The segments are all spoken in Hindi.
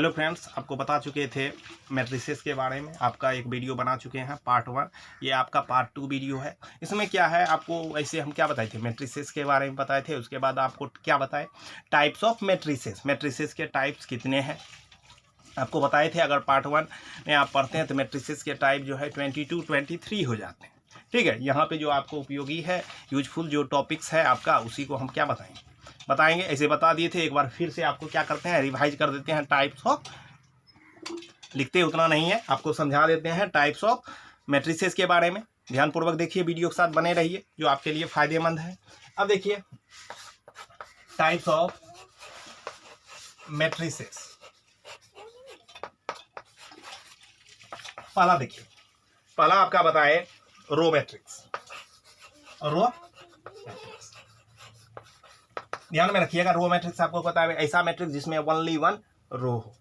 हेलो फ्रेंड्स, आपको बता चुके थे मैट्रिसेस के बारे में। आपका एक वीडियो बना चुके हैं पार्ट 1। ये आपका पार्ट 2 वीडियो है। इसमें क्या है, आपको ऐसे हम क्या बताए थे, मैट्रिसेस के बारे में बताए थे। उसके बाद आपको क्या बताए, टाइप्स ऑफ मैट्रिसेस। मैट्रिसेस के टाइप्स कितने हैं आपको बताए थे। अगर पार्ट 1 में आप पढ़ते हैं तो मैट्रिसेस के टाइप जो है 22, 23 हो जाते हैं। ठीक है, यहाँ पे जो आपको उपयोगी है, यूजफुल जो टॉपिक्स है आपका, उसी को हम क्या बताएंगे। ऐसे बता दिए थे, एक बार फिर से आपको क्या करते हैं, रिवाइज कर देते हैं। टाइप्स ऑफ, लिखते उतना नहीं है, आपको समझा देते हैं टाइप्स ऑफ मैट्रिसेस के बारे में। ध्यानपूर्वक देखिए, वीडियो के साथ बने रहिए, जो आपके लिए फायदेमंद है। अब देखिए टाइप्स ऑफ मैट्रिसेस। पहला देखिए, पहला आपका बताए रो मैट्रिक्स। रो मैट्रिक्स ध्यान में रखिएगा। रो मैट्रिक्स आपको पता है, ऐसा मैट्रिक्स जिसमें ओनली वन रो हो,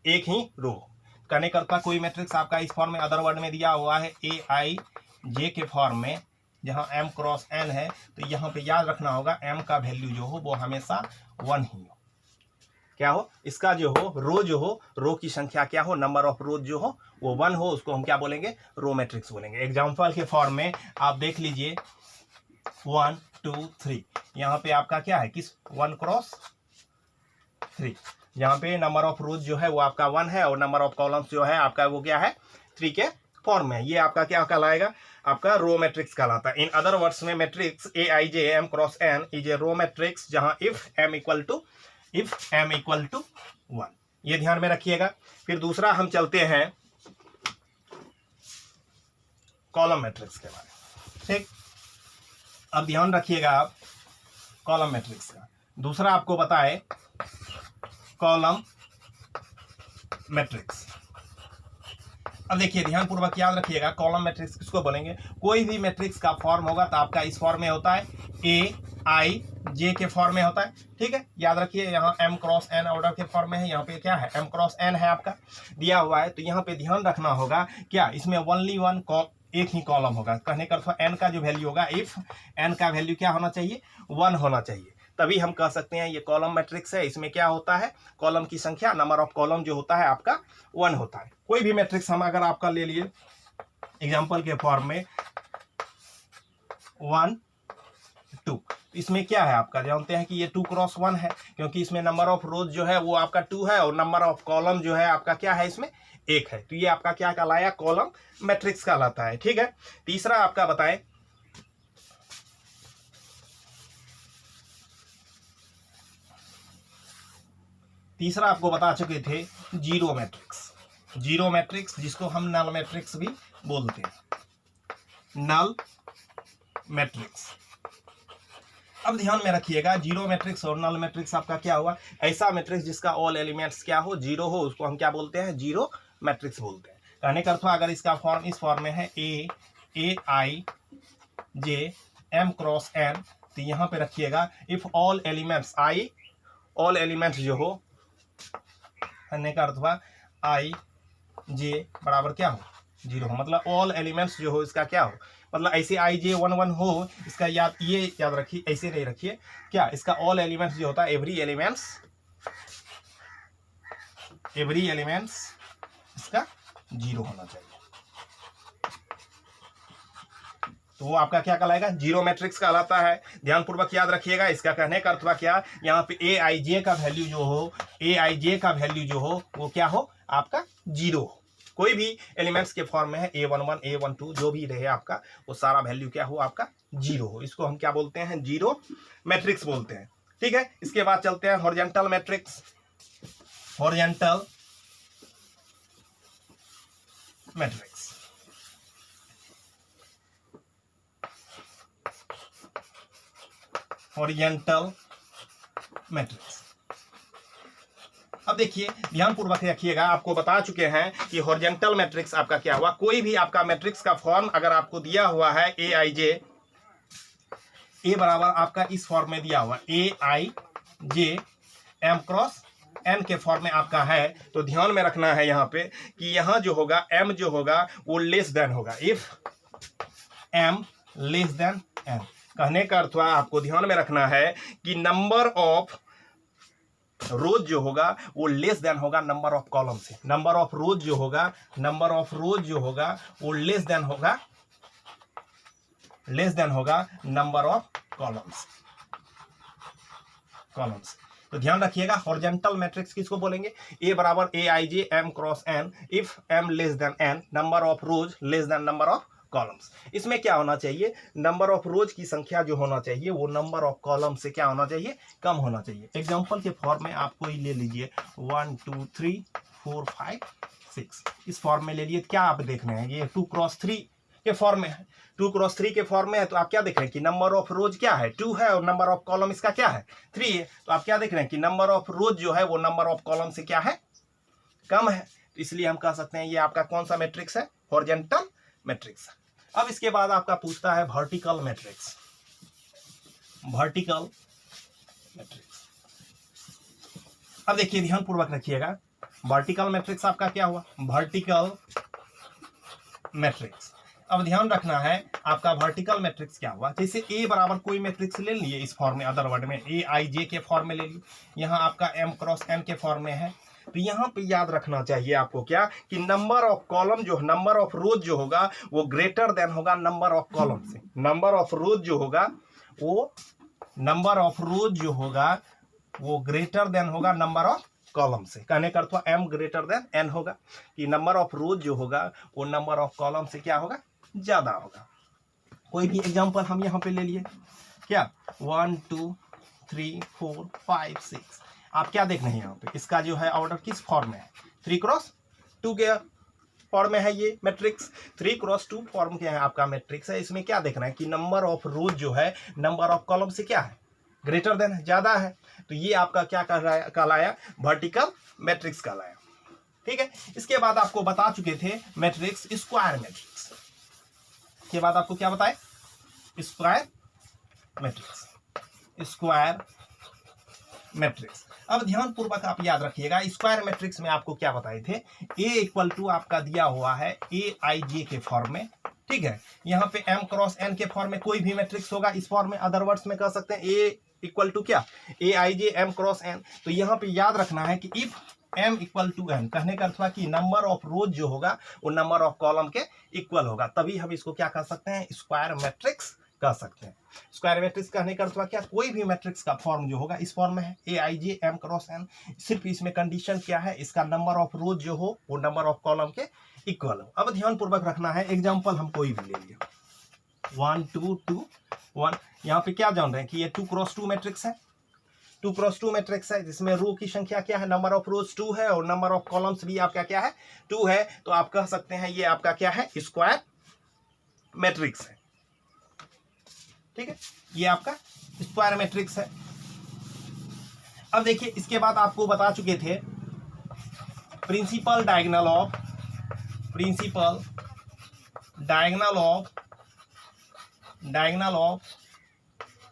एक ही रो। कहने का कोई मैट्रिक्स आपका इस फॉर्म में अदर वर्ड में दिया हुआ है AIJ के फॉर्म में, जहां M क्रॉस N है, तो यहाँ पे याद रखना होगा M का वैल्यू जो हो वो हमेशा 1 ही हो। क्या हो, इसका जो हो रो की संख्या क्या हो, नंबर ऑफ रोज जो हो वो 1 हो, उसको हम क्या बोलेंगे, रो मैट्रिक्स बोलेंगे। एग्जाम्पल के फॉर्म में आप देख लीजिए 1 2 3, यहाँ पे आपका क्या है, किस 1 क्रॉस 3। यहाँ पे नंबर ऑफ रोज जो है वो आपका 1 है, और नंबर ऑफ कॉलम्स जो है आपका वो क्या है, 3 के फॉर्म में। ये आपका क्या कहलाएगा, आपका रो मैट्रिक्स कहलाता है। इन अदर वर्ड्स में matrix AIJ M cross N is a row matrix, जहां इफ M इक्वल टू 1। ये ध्यान में रखिएगा। फिर दूसरा हम चलते हैं कॉलम मैट्रिक्स के बारे में। ठीक, अब ध्यान रखिएगा आप कॉलम मैट्रिक्स का। दूसरा आपको बताए कॉलम मैट्रिक्स। अब देखिए ध्यानपूर्वक याद रखिएगा, कॉलम मैट्रिक्स किसको बोलेंगे, कोई भी मैट्रिक्स का फॉर्म होगा तो आपका इस फॉर्म में होता है, AIJ के फॉर्म में होता है। ठीक है, याद रखिए, यहाँ M क्रॉस N ऑर्डर के फॉर्म में है, यहाँ पे क्या है, M क्रॉस N है आपका दिया हुआ है। तो यहाँ पे ध्यान रखना होगा क्या, इसमें ओनली वन एक ही कॉलम होगा। कहने का अर्थ N का जो वैल्यू होगा, इफ N का वैल्यू क्या होना चाहिए, 1 होना चाहिए, तभी हम कह सकते हैं ये कॉलम मैट्रिक्स है। इसमें क्या होता है, कॉलम की संख्या, नंबर ऑफ कॉलम जो होता है आपका 1 होता है। कोई भी मैट्रिक्स हम अगर आपका ले लिए एग्जांपल के फॉर्म में 1 2, इसमें क्या है आपका, जानते हैं कि ये 2 क्रॉस 1 है, क्योंकि इसमें नंबर ऑफ रोज जो है वो आपका 2 है, और नंबर ऑफ कॉलम जो है आपका क्या है, इसमें 1 है। तो ये आपका क्या कहलाया, कॉलम मैट्रिक्स कहलाता है। ठीक है, तीसरा आपका बताएं तीसरा आपको बता चुके थे जीरो मैट्रिक्स। जीरो मैट्रिक्स जिसको हम नल मैट्रिक्स भी बोलते हैं, नल मैट्रिक्स। अब ध्यान में रखिएगा, जीरो मैट्रिक्स और नल मैट्रिक्स आपका क्या हुआ, ऐसा मैट्रिक्स जिसका ऑल एलिमेंट्स क्या हो, जीरो हो, उसको हम क्या बोलते हैं, जीरो मैट्रिक्स बोलते हैं। कहने का अर्थ अगर इसका फॉर्म इस फॉर्म में है AIJ M क्रॉस N, तो यहाँ पे रखिएगा if all elements all elements जो हो, कहने का अर्थ हुआ IJ बराबर क्या हो, 0 हो, मतलब ऑल एलिमेंट्स जो हो इसका क्या हो, मतलब ऐसे IJ 1 1 हो, इसका ये याद रखिए, ऐसे नहीं रखिए क्या, इसका ऑल एलिमेंट्स जो होता है, एवरी एलिमेंट्स इसका 0 होना चाहिए, तो वो आपका क्या कहलाएगा, जीरो मैट्रिक्स कहलाता है। ध्यानपूर्वक याद रखिएगा। इसका कहने का अर्थ क्या, यहाँ पे AIJ का वैल्यू जो हो वो क्या हो, आपका 0 हो। कोई भी एलिमेंट्स के फॉर्म में है, A11 A12 जो भी रहे आपका, वो सारा वैल्यू क्या हो, आपका 0 हो। इसको हम क्या बोलते हैं, जीरो मैट्रिक्स बोलते हैं। ठीक है, इसके बाद चलते हैं हॉरिजॉन्टल मैट्रिक्स। Horizontal matrix. अब देखिए ध्यानपूर्वक रखिएगा, आपको बता चुके हैं कि हॉरिजॉन्टल मैट्रिक्स आपका क्या हुआ, कोई भी आपका मैट्रिक्स का फॉर्म अगर आपको दिया हुआ है AIJ, A बराबर आपका इस फॉर्म में दिया हुआ AIJ M क्रॉस N के फॉर्म में आपका है, तो ध्यान में रखना है यहाँ पे कि यहाँ जो होगा M जो होगा वो लेस देन होगा, if M less than N। कहने का अर्थ आपको ध्यान में रखना है कि नंबर ऑफ रोज जो होगा वो लेस देन होगा नंबर ऑफ कॉलम से। नंबर ऑफ रोज जो होगा वो लेस देन होगा नंबर ऑफ कॉलम्स। तो ध्यान रखिएगा, हॉरिजॉन्टल मैट्रिक्स किसको बोलेंगे? ए बराबर A I J M cross n if m less than n, number of rows less than number of columns. इसमें क्या होना चाहिए? नंबर ऑफ रोज की संख्या जो होना चाहिए वो नंबर ऑफ कॉलम से क्या होना चाहिए? कम होना चाहिए। एग्जांपल के फॉर्म में आपको ही ले लीजिए 1 2 3 4 5 6, इस फॉर्म में ले लिए। क्या आप देख रहे हैं? ये 2x3 के फॉर्म में है। 2x3 के फॉर्म में है तो आप क्या देख रहे हैं कि नंबर ऑफ रोज क्या है? 2 है और नंबर ऑफ कॉलम इसका क्या है? 3 है। तो आप क्या देख रहे हैं कि नंबर ऑफ रोज जो है वो नंबर ऑफ कॉलम से क्या है? कम है। तो इसलिए हम कह सकते हैं ये आपका कौन सा मैट्रिक्स है? Horizontal matrix. अब इसके बाद आपका पूछता है वर्टिकल मैट्रिक्स। अब देखिए ध्यान पूर्वक रखिएगा, वर्टिकल मैट्रिक्स आपका क्या हुआ? Vertical matrix. अब ध्यान रखना है आपका वर्टिकल मैट्रिक्स क्या हुआ? जैसे ए बराबर कोई मैट्रिक्स ले लिए इस फॉर्म में, अदर वर्ड में ए आई जे के फॉर्म में ले लिए, यहाँ आपका एम क्रॉस एन के फॉर्म में है। तो यहाँ पे याद रखना चाहिए आपको क्या कि नंबर ऑफ कॉलम जो नंबर ऑफ रोज जो होगा वो ग्रेटर देन होगा नंबर ऑफ कॉलम से। नंबर ऑफ रोज जो होगा वो ग्रेटर देन होगा नंबर ऑफ कॉलम से। कहने का earth M greater than N होगा कि नंबर ऑफ रोज जो होगा वो नंबर ऑफ कॉलम से क्या होगा? ज्यादा होगा। कोई भी एग्जांपल हम यहाँ पे ले लिए क्या? 1 2 3 4 5 6। आप क्या देख रहे हैं यहाँ पे? इसका जो है ऑर्डर किस फॉर्म में है? 3x2 के फॉर्म में है ये मैट्रिक्स। 3x2 फॉर्म के है आपका मैट्रिक्स है। इसमें क्या देख रहे हैं कि नंबर ऑफ रोज जो है नंबर ऑफ कॉलम से क्या है? ग्रेटर देन है, ज्यादा है। तो ये आपका क्या कहलाया? वर्टिकल मैट्रिक्स कहलाया। ठीक है। इसके बाद आपको बता चुके थे मैट्रिक्स स्क्वायर मैट्रिक्स के बाद आपको क्या बताए? Square matrix. अब ध्यान पूर्वक आप याद रखिएगा, स्क्वायर मैट्रिक्स में आपको क्या बताए थे? ए इक्वल टू आपका दिया हुआ है ए आई जे के फॉर्म में। ठीक है। यहाँ पे एम क्रॉस एन के फॉर्म में कोई भी मैट्रिक्स होगा इस फॉर्म में। अदर वर्ड्स में कह सकते हैं ए इक्वल टू क्या? A I J M cross N. तो यहाँ पे याद रखना है कि if m equal to n, कहने का अर्थ हुआ कि नंबर ऑफ रोज जो होगा वो नंबर ऑफ कॉलम के इक्वल होगा, तभी हम इसको क्या कह सकते हैं? स्क्वायर मैट्रिक्स कह सकते हैं। स्क्वायर मैट्रिक्स कहने का अर्थ हुआ क्या? कोई भी मैट्रिक्स का फॉर्म जो होगा इस फॉर्म में है ए आई जे एम क्रॉस एन। सिर्फ इसमें कंडीशन क्या है? इसका नंबर ऑफ रोज जो हो वो नंबर ऑफ कॉलम के इक्वल हो। अब ध्यान पूर्वक रखना है, एग्जाम्पल हम कोई भी ले लिए 1 2 2 1। यहाँ पे क्या जान रहे हैं कि ये 2x2 मैट्रिक्स है। 2x2 मैट्रिक्स है जिसमें रो की संख्या क्या है? नंबर ऑफ रोज 2 है और नंबर ऑफ कॉलम्स भी आपका क्या है? 2 है। तो आप कह सकते हैं ये आपका क्या है? स्क्वायर मैट्रिक्स है। ठीक है, ये आपका स्क्वायर मैट्रिक्स है। अब देखिए इसके बाद आपको बता चुके थे principal diagonal of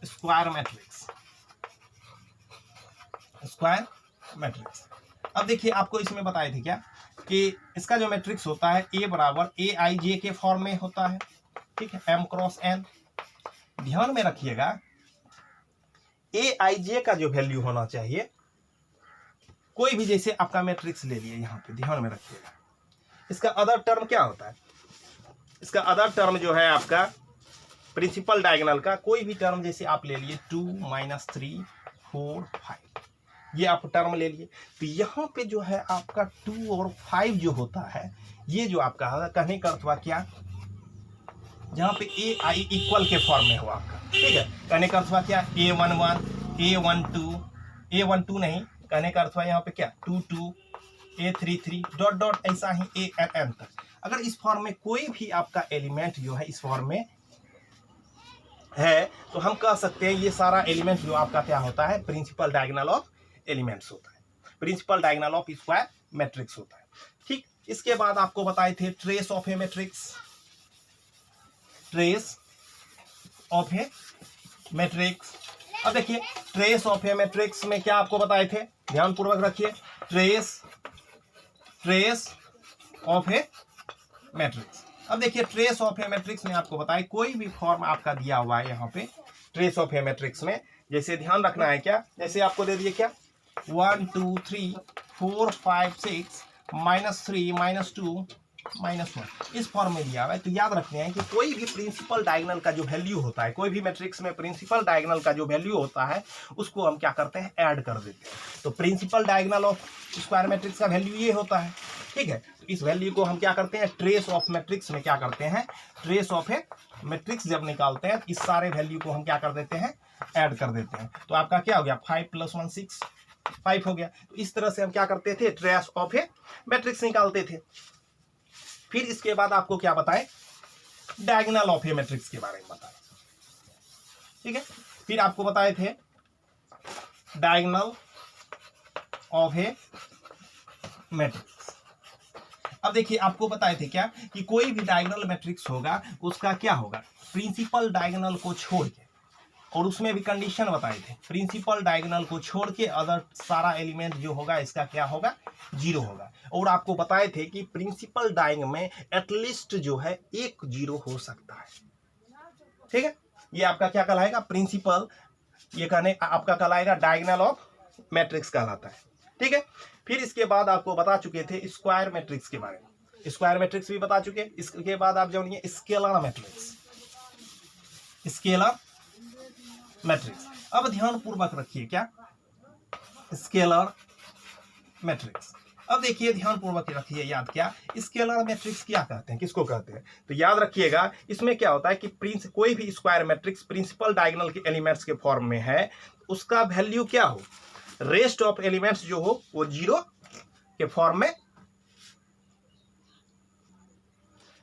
square matrix. अब देखिए आपको इसमें बताए थे क्या कि इसका जो मैट्रिक्स होता है ए बराबर ए आई जे के फॉर्म में होता है। ठीक है, एम क्रॉस एन। ध्यान में रखिएगा ए आई जे का जो वैल्यू होना चाहिए, कोई भी जैसे आपका मैट्रिक्स ले लिए यहाँ पे, ध्यान में रखिएगा इसका अदर टर्म क्या होता है? इसका अदर टर्म जो है आपका प्रिंसिपल डायगोनल का कोई भी टर्म जैसे आप ले लिए 2 -3 4 5, ये आप टर्म ले लिए। तो यहाँ पे जो है आपका 2 और 5 जो होता है, ये जो आपका कहने का अर्थ हुआ क्या? जहाँ पे ए आई इक्वल के फॉर्म में हुआ आपका। ठीक है, कहने का अर्थ हुआ क्या? A11 A12 नहीं, कहने का अर्थ हुआ यहाँ पे क्या? 22 A33 डॉट डॉट ऐसा ही AN तक। अगर इस फॉर्म में कोई भी आपका एलिमेंट जो है इस फॉर्म में है तो हम कह सकते हैं ये सारा एलिमेंट जो आपका क्या होता है? प्रिंसिपल डायगोनल ऑफ एलिमेंट्स होता है, principal diagonal of square matrix होता है। ठीक, इसके बाद आपको बताए थे ट्रेस ऑफ ए मैट्रिक्स। अब देखिए ट्रेस ऑफ ए मैट्रिक्स में क्या आपको बताए थे? ध्यान पूर्वक रखिए, ट्रेस ऑफ ए मैट्रिक्स। अब देखिए ट्रेस ऑफ ए मैट्रिक्स में आपको बताए कोई भी फॉर्म आपका दिया हुआ है यहाँ पे ट्रेस ऑफ ए मैट्रिक्स में। जैसे ध्यान रखना है क्या? जैसे आपको दे दिए क्या 1 2 3 4 5 6 -3 -2 -1 इस फॉर्म में दिया हुआ है। तो याद रखना है कि कोई भी प्रिंसिपल डायगोनल का जो वैल्यू होता है, कोई भी मैट्रिक्स में प्रिंसिपल डायगोनल का जो वैल्यू होता है उसको हम क्या करते हैं, ऐड कर देते हैं। तो principal diagonal of square matrix का वैल्यू ये होता है, ठीक है। तो इस वैल्यू को हम क्या करते हैं, ट्रेस ऑफ मैट्रिक्स में क्या करते हैं, ट्रेस ऑफ ए मैट्रिक्स जब निकालते हैं इस सारे वैल्यू को हम क्या कर देते हैं, ऐड कर देते हैं। तो आपका क्या हो गया, 5 + 1 6 5 हो गया। तो इस तरह से हम क्या करते थे, ट्रेस ऑफ ए मैट्रिक्स निकालते थे। फिर इसके बाद आपको क्या बताएं, डायगोनल ऑफ ए मैट्रिक्स के बारे में बताएं, ठीक है। फिर आपको बताए थे डायगोनल ऑफ ए मैट्रिक्स। अब देखिए आपको बताए थे क्या कि कोई भी डायगोनल मैट्रिक्स होगा उसका क्या होगा, प्रिंसिपल डायगोनल को छोड़ के, और उसमें भी कंडीशन बताए थे, प्रिंसिपल डायगोनल को छोड़ के अदर सारा एलिमेंट जो होगा इसका क्या होगा, 0 होगा। और आपको बताए थे कि प्रिंसिपल डायगोनल में एटलीस्ट जो है एक 0 हो सकता है, ठीक है। ये आपका क्या कहलाएगा, प्रिंसिपल, ये कहने आपका कहलाएगा डायगोनल ऑफ मैट्रिक्स कहलाता है, ठीक है। फिर इसके बाद आपको बता चुके थे स्क्वायर मैट्रिक्स के बारे में, स्क्वायर मैट्रिक्स भी बता चुके। इसके बाद आप जानिए स्केलर मैट्रिक्स, स्केलर मैट्रिक्स। अब ध्यान पूर्वक रखिए क्या, स्केलर मैट्रिक्स। अब देखिए ध्यान पूर्वक रखिए याद, क्या स्केलर मैट्रिक्स क्या कहते हैं, किसको कहते हैं। तो याद रखिएगा इसमें क्या होता है कि कोई भी स्क्वायर मैट्रिक्स प्रिंसिपल डायगोनल के एलिमेंट्स के फॉर्म में है, उसका वैल्यू क्या हो, रेस्ट ऑफ एलिमेंट्स जो हो वो 0 के फॉर्म में।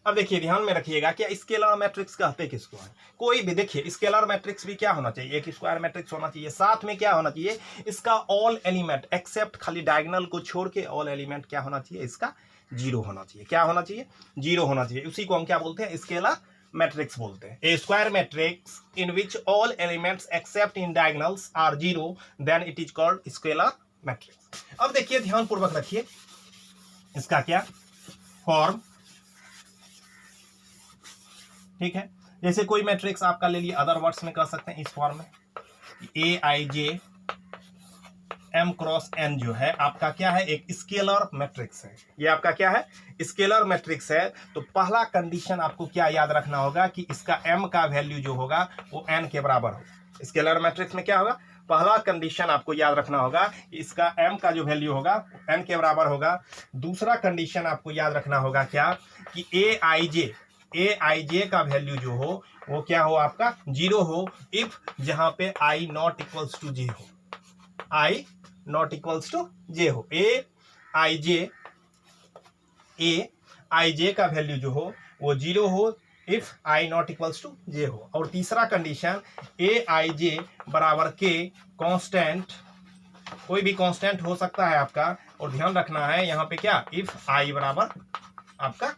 अब देखिए ध्यान में रखिएगा क्या स्केलर मैट्रिक्स कहते किसको है, कोई भी देखिए स्केलर मैट्रिक्स भी क्या होना चाहिए, एक स्क्वायर मैट्रिक्स होना चाहिए, साथ में क्या होना चाहिए, इसका ऑल एलिमेंट एक्सेप्ट खाली डायगोनल को छोड़ के ऑल एलिमेंट क्या होना चाहिए, इसका 0 होना चाहिए। क्या होना चाहिए, 0 होना चाहिए। उसी को हम क्या बोलते हैं, स्केलर मैट्रिक्स बोलते हैं। A square matrix in which all elements except in diagonals are 0 then it is called scalar matrix. अब देखिए ध्यान पूर्वक रखिए इसका क्या फॉर्म, ठीक है। जैसे कोई मैट्रिक्स आपका ले लिए, अदर वर्ड्स में कह सकते हैं इस फॉर्म में, AIJ M×n जो है आपका क्या है, एक स्केलर मैट्रिक्स है। ये आपका क्या है, स्केलर मैट्रिक्स है। तो पहला कंडीशन आपको क्या याद रखना होगा कि इसका m का वैल्यू जो होगा वो n के बराबर होगा। स्केलर मैट्रिक्स में क्या होगा, पहला कंडीशन आपको याद रखना होगा कि इसका m का जो वैल्यू होगा n के बराबर होगा। दूसरा कंडीशन आपको याद रखना होगा क्या कि AIJ का वैल्यू जो हो वो क्या हो, आपका 0 हो, इफ जहां पे I not equals to j हो, I not equals to j हो। AIJ का वैल्यू जो हो वो 0 हो, if I not equals to j हो। और तीसरा कंडीशन AIJ बराबर k कांस्टेंट, कोई भी कांस्टेंट हो सकता है आपका, और ध्यान रखना है यहाँ पे क्या, इफ I बराबर आपका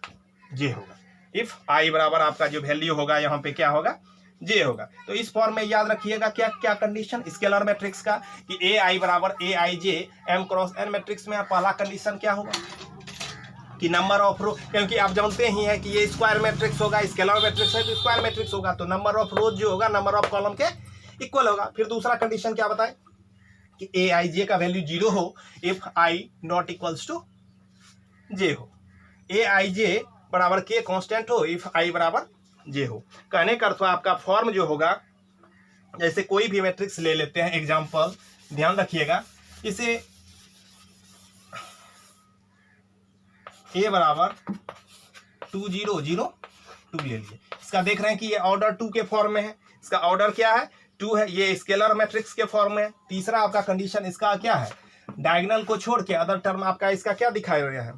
j होगा, इफ I बराबर आपका जो वैल्यू होगा यहाँ पे क्या होगा, j होगा। तो इस फॉर्म में याद रखिएगा क्या क्या कंडीशन स्केलर मैट्रिक्स का कि AI बराबर AIJ M×n मैट्रिक्स में पहला कंडीशन क्या होगा कि नंबर ऑफ रो, क्योंकि आप जानते ही हैं कि ये स्क्वायर मैट्रिक्स होगा, स्केलर मैट्रिक्स है तो स्क्वायर मैट्रिक्स होगा, तो नंबर ऑफ रोज जो होगा नंबर ऑफ कॉलम के इक्वल होगा। फिर दूसरा कंडीशन क्या बताए कि AIJ का वैल्यू 0 हो, if I not equals to j हो। AIJ बराबर k कांस्टेंट हो, इफ I बराबर j हो। कहने का अर्थ आपका फॉर्म जो होगा, जैसे कोई भी मैट्रिक्स ले लेते हैं, एग्जांपल ध्यान रखिएगा, इसे A बराबर 2 0 0 2 ले लिए, इसका देख रहे हैं कि ये ऑर्डर 2 के फॉर्म में है, इसका ऑर्डर क्या है 2 है, ये स्केलर मैट्रिक्स के फॉर्म में है। तीसरा आपका कंडीशन इसका क्या है, डायगोनल को छोड़ के अदर टर्म आपका इसका क्या दिखाया गया है,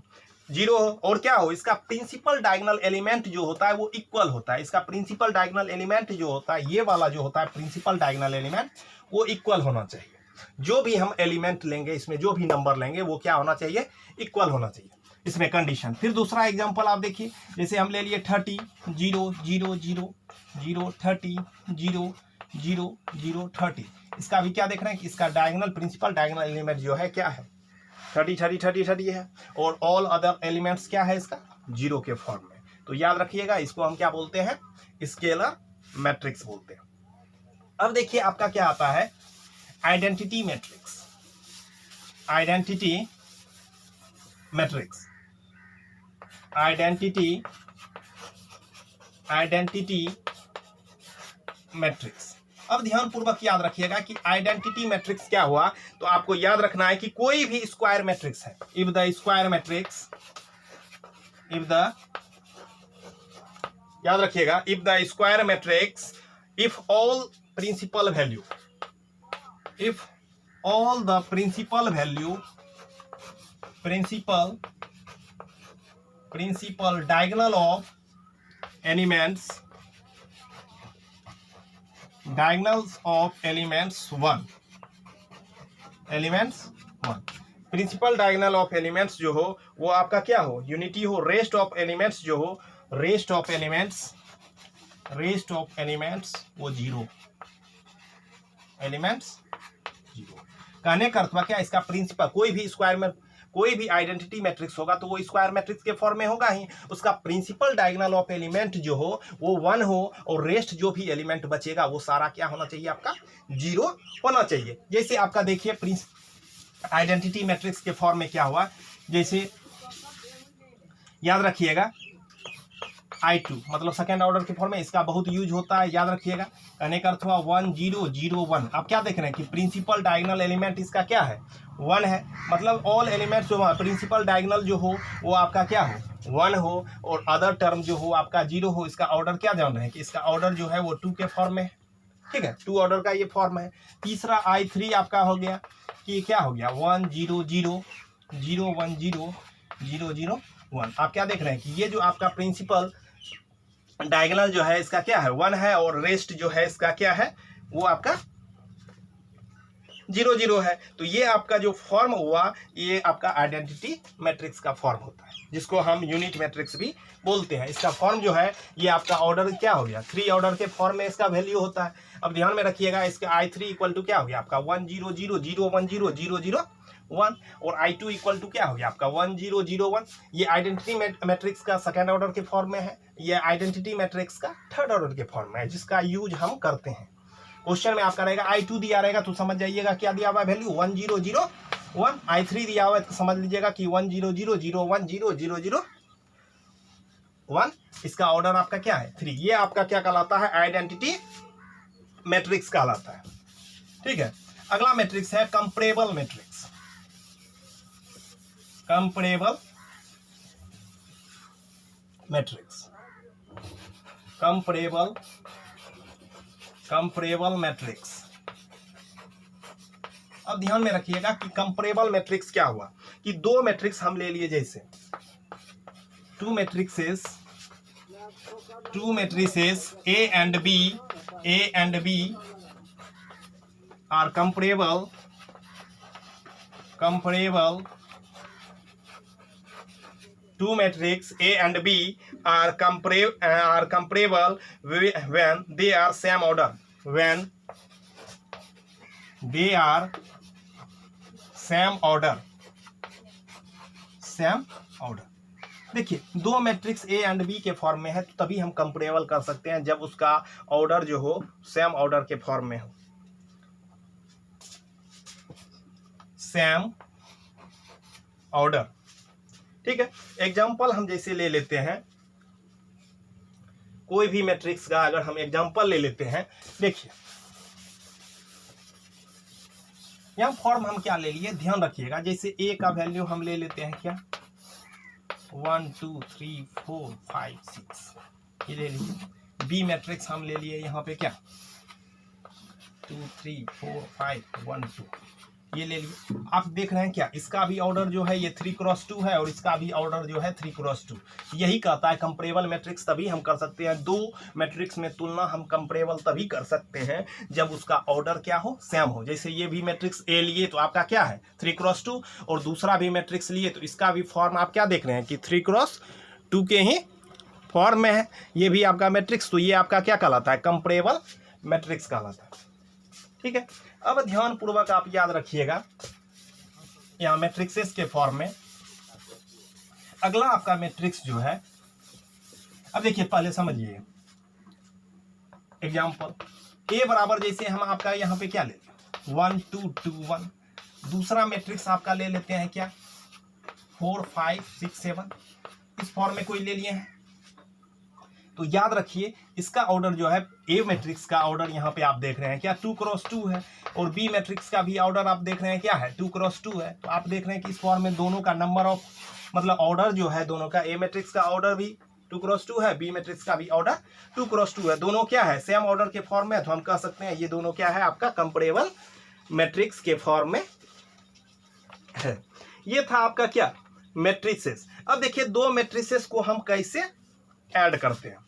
0 हो, और क्या हो, इसका प्रिंसिपल डायगोनल एलिमेंट जो होता है वो इक्वल होता है। इसका प्रिंसिपल डायगोनल एलिमेंट जो होता है, ये वाला जो होता है प्रिंसिपल डायगोनल एलिमेंट, वो इक्वल होना चाहिए। जो भी हम एलिमेंट लेंगे, इसमें जो भी नंबर लेंगे वो क्या होना चाहिए, इक्वल होना चाहिए, इसमें कंडीशन। फिर दूसरा एग्जांपल आप देखिए, जैसे हम ले लिए 30 0 0 0 0 30 0 0 0 30, इसका भी क्या देख रहे हैं कि इसका डायगोनल प्रिंसिपल डायगोनल एलिमेंट जो है क्या है 30 30 30 30 है, और ऑल अदर एलिमेंट्स क्या है इसका 0 के फॉर्म में। तो याद रखिएगा इसको हम क्या बोलते हैं, स्केलर मैट्रिक्स बोलते हैं। अब देखिए आपका क्या आता है, identity matrix. Identity matrix, identity matrix. अब ध्यान पूर्वक याद रखिएगा कि आइडेंटिटी मैट्रिक्स क्या हुआ, तो आपको याद रखना है कि कोई भी स्क्वायर मैट्रिक्स है, if the square matrix, if the, याद रखिएगा, if the square matrix, if all principal value, if all the principal value, principal diagonal of elements, diagonals of elements 1, principal diagonal of elements जो हो वो आपका क्या हो, यूनिटी हो। रेस्ट ऑफ एलिमेंट्स जो हो, रेस्ट ऑफ एलिमेंट्स वो 0, एलिमेंट्स 0। कहने का अर्थ क्या, इसका प्रिंसिपल, कोई भी स्क्वायर में कोई भी आइडेंटिटी मैट्रिक्स होगा तो वो स्क्वायर मैट्रिक्स के फॉर्म में होगा ही। उसका प्रिंसिपल डायगोनल ऑफ एलिमेंट जो हो वो 1 हो, और रेस्ट जो भी एलिमेंट बचेगा वो सारा क्या होना चाहिए, आपका 0 होना चाहिए। जैसे आपका देखिए आइडेंटिटी मैट्रिक्स के फॉर्म में क्या हुआ, जैसे याद रखिएगा I2 मतलब सेकेंड ऑर्डर के फॉर्म में, इसका बहुत यूज होता है, याद रखिएगा। कहने का अर्थ हुआ 1 0 0 1। आप क्या देख रहे हैं कि प्रिंसिपल डायगोनल एलिमेंट इसका क्या है, 1 है। मतलब ऑल एलिमेंट्स जो प्रिंसिपल डायगोनल जो हो वो आपका क्या हो, 1 हो, और अदर टर्म जो हो आपका 0 हो। इसका ऑर्डर क्या जान रहे हैं कि इसका ऑर्डर जो है वो 2 के फॉर्म में है, ठीक है, 2 ऑर्डर का ये फॉर्म है। तीसरा I3 आपका हो गया कि क्या हो गया, 1 0 0 0 1 0 0 0 1। आप क्या देख रहे हैं कि ये जो आपका प्रिंसिपल डायगोनल जो है इसका क्या है, 1 है, और रेस्ट जो है इसका क्या है, वो आपका 0 0 है। तो ये आपका जो फॉर्म हुआ ये आपका आइडेंटिटी मैट्रिक्स का फॉर्म होता है, जिसको हम यूनिट मैट्रिक्स भी बोलते हैं। इसका फॉर्म जो है ये आपका ऑर्डर क्या हो गया, 3 ऑर्डर के फॉर्म में इसका वैल्यू होता है। अब ध्यान में रखिएगा, इसका I3 इक्वल टू क्या हो गया आपका 1 0 0 0 1 0 0 0 1, और I2 इक्वल टू क्या हो गया आपका 1 0 0 1। ये आइडेंटिटी मैट्रिक्स का सेकेंड ऑर्डर के फॉर्म में है, ये आइडेंटिटी मैट्रिक्स का थर्ड ऑर्डर के फॉर्म में है, जिसका यूज हम करते हैं। क्वेश्चन में आपका रहेगा I2 दिया रहेगा तो समझ जाइएगा क्या दिया हुआ वैल्यू 1 0 0 1। I3 दिया हुआ है तो समझ लीजिएगा कि 1 0 0 0 1 0 0 0 1। इसका ऑर्डर आपका क्या है 3। ये आपका क्या कहलाता है, आइडेंटिटी मैट्रिक्स कहलाता है, ठीक है। अगला मैट्रिक्स है comparable matrix, comparable matrix, comparable matrix. अब ध्यान में रखिएगा कि कंपैरेबल मैट्रिक्स क्या हुआ कि 2 मैट्रिक्स हम ले लिए, जैसे 2 matrixes A and B are comparable, 2 matrix A and B are comparable when they are same order, when they are same order। देखिए 2 मैट्रिक्स A एंड B के फॉर्म में है तो तभी हम कंपैरेबल कर सकते हैं, जब उसका ऑर्डर जो हो सेम ऑर्डर के फॉर्म में हो, सेम ऑर्डर, ठीक है। एग्जांपल हम जैसे ले लेते हैं, कोई भी मैट्रिक्स का अगर हम एग्जांपल ले लेते हैं, देखिए यहां फॉर्म हम क्या ले लिए, ध्यान रखिएगा। जैसे A का वैल्यू हम ले लेते हैं क्या 1 2 3 4 5 6, ये ले लीजिए। B मैट्रिक्स हम ले लिए यहाँ पे क्या 2 3 4 5 1 2, ये ले लिए। आप देख रहे हैं क्या, इसका भी ऑर्डर जो है ये 3x2 है, और इसका भी ऑर्डर जो है 3x2। यही कहता है कंपैरेबल मैट्रिक्स तभी हम कर सकते हैं, 2 मैट्रिक्स में तुलना हम कंपैरेबल तभी कर सकते हैं जब उसका ऑर्डर क्या हो, सेम हो। जैसे ये भी मैट्रिक्स A लिए तो आपका क्या है 3x2, और दूसरा भी मैट्रिक्स लिए तो इसका भी फॉर्म आप क्या देख रहे हैं कि 3x2 के ही फॉर्म में है। ये भी आपका मैट्रिक्स, तो ये आपका क्या कहलाता है, कंपैरेबल मैट्रिक्स कहलाता है, ठीक है। अब ध्यान पूर्वक आप याद रखिएगा, यहाँ मैट्रिक्सेस के फॉर्म में अगला आपका मैट्रिक्स जो है, अब देखिए पहले समझिए एग्जांपल। A बराबर जैसे हम आपका यहाँ पे क्या ले 1 2 2 1 दूसरा मैट्रिक्स आपका ले लेते हैं क्या, 4 5 6 7, इस फॉर्म में कोई ले लिए हैं। तो याद रखिए इसका ऑर्डर जो है, ए मैट्रिक्स का ऑर्डर यहाँ पे आप देख रहे हैं क्या 2 क्रॉस 2 है, और बी मैट्रिक्स का भी ऑर्डर आप देख रहे हैं क्या है 2 क्रॉस 2 है। तो आप देख रहे हैं कि इस फॉर्म में दोनों का नंबर ऑफ मतलब ऑर्डर जो है दोनों का, ए मैट्रिक्स का ऑर्डर भी 2 क्रॉस 2 है, बी मैट्रिक्स का भी ऑर्डर 2 क्रॉस 2 है, दोनों क्या है सेम ऑर्डर के फॉर्म में। तो हम कह सकते हैं ये दोनों क्या है आपका कंपैरेबल मैट्रिक्स के फॉर्म में है। ये था आपका क्या मैट्रिसेस। अब देखिए दो मैट्रिसेस को हम कैसे ऐड करते हैं,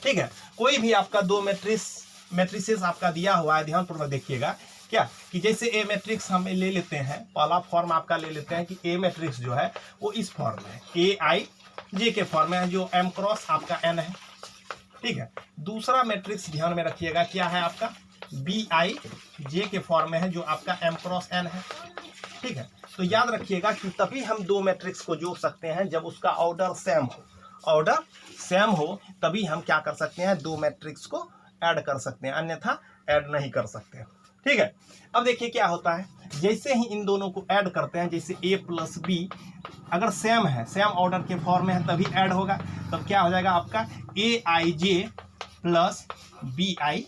ठीक है। कोई भी आपका दो मैट्रिसेस आपका दिया हुआ है, ध्यानपूर्वक देखिएगा क्या कि जैसे ए मैट्रिक्स हम ले लेते हैं, पहला फॉर्म आपका ले लेते हैं कि ए मैट्रिक्स जो है वो इस फॉर्म में है, ए आई जे के फॉर्म में है, जो एम क्रॉस आपका एन है, ठीक है। दूसरा मैट्रिक्स ध्यान में रखिएगा क्या है आपका बी आई जे के फॉर्म में है, जो आपका एम क्रॉस एन है, ठीक है। तो याद रखिएगा कि तभी हम दो मैट्रिक्स को जोड़ सकते हैं जब उसका ऑर्डर सेम हो, ऑर्डर सेम हो तभी हम क्या कर सकते हैं दो मैट्रिक्स को ऐड कर सकते हैं, अन्यथा ऐड नहीं कर सकते, ठीक है। अब देखिए क्या होता है, जैसे ही इन दोनों को ऐड करते हैं, जैसे a प्लस बी अगर सेम है, सेम ऑर्डर के फॉर्म में है तभी ऐड होगा, तब क्या हो जाएगा आपका ए आई जे प्लस बी आई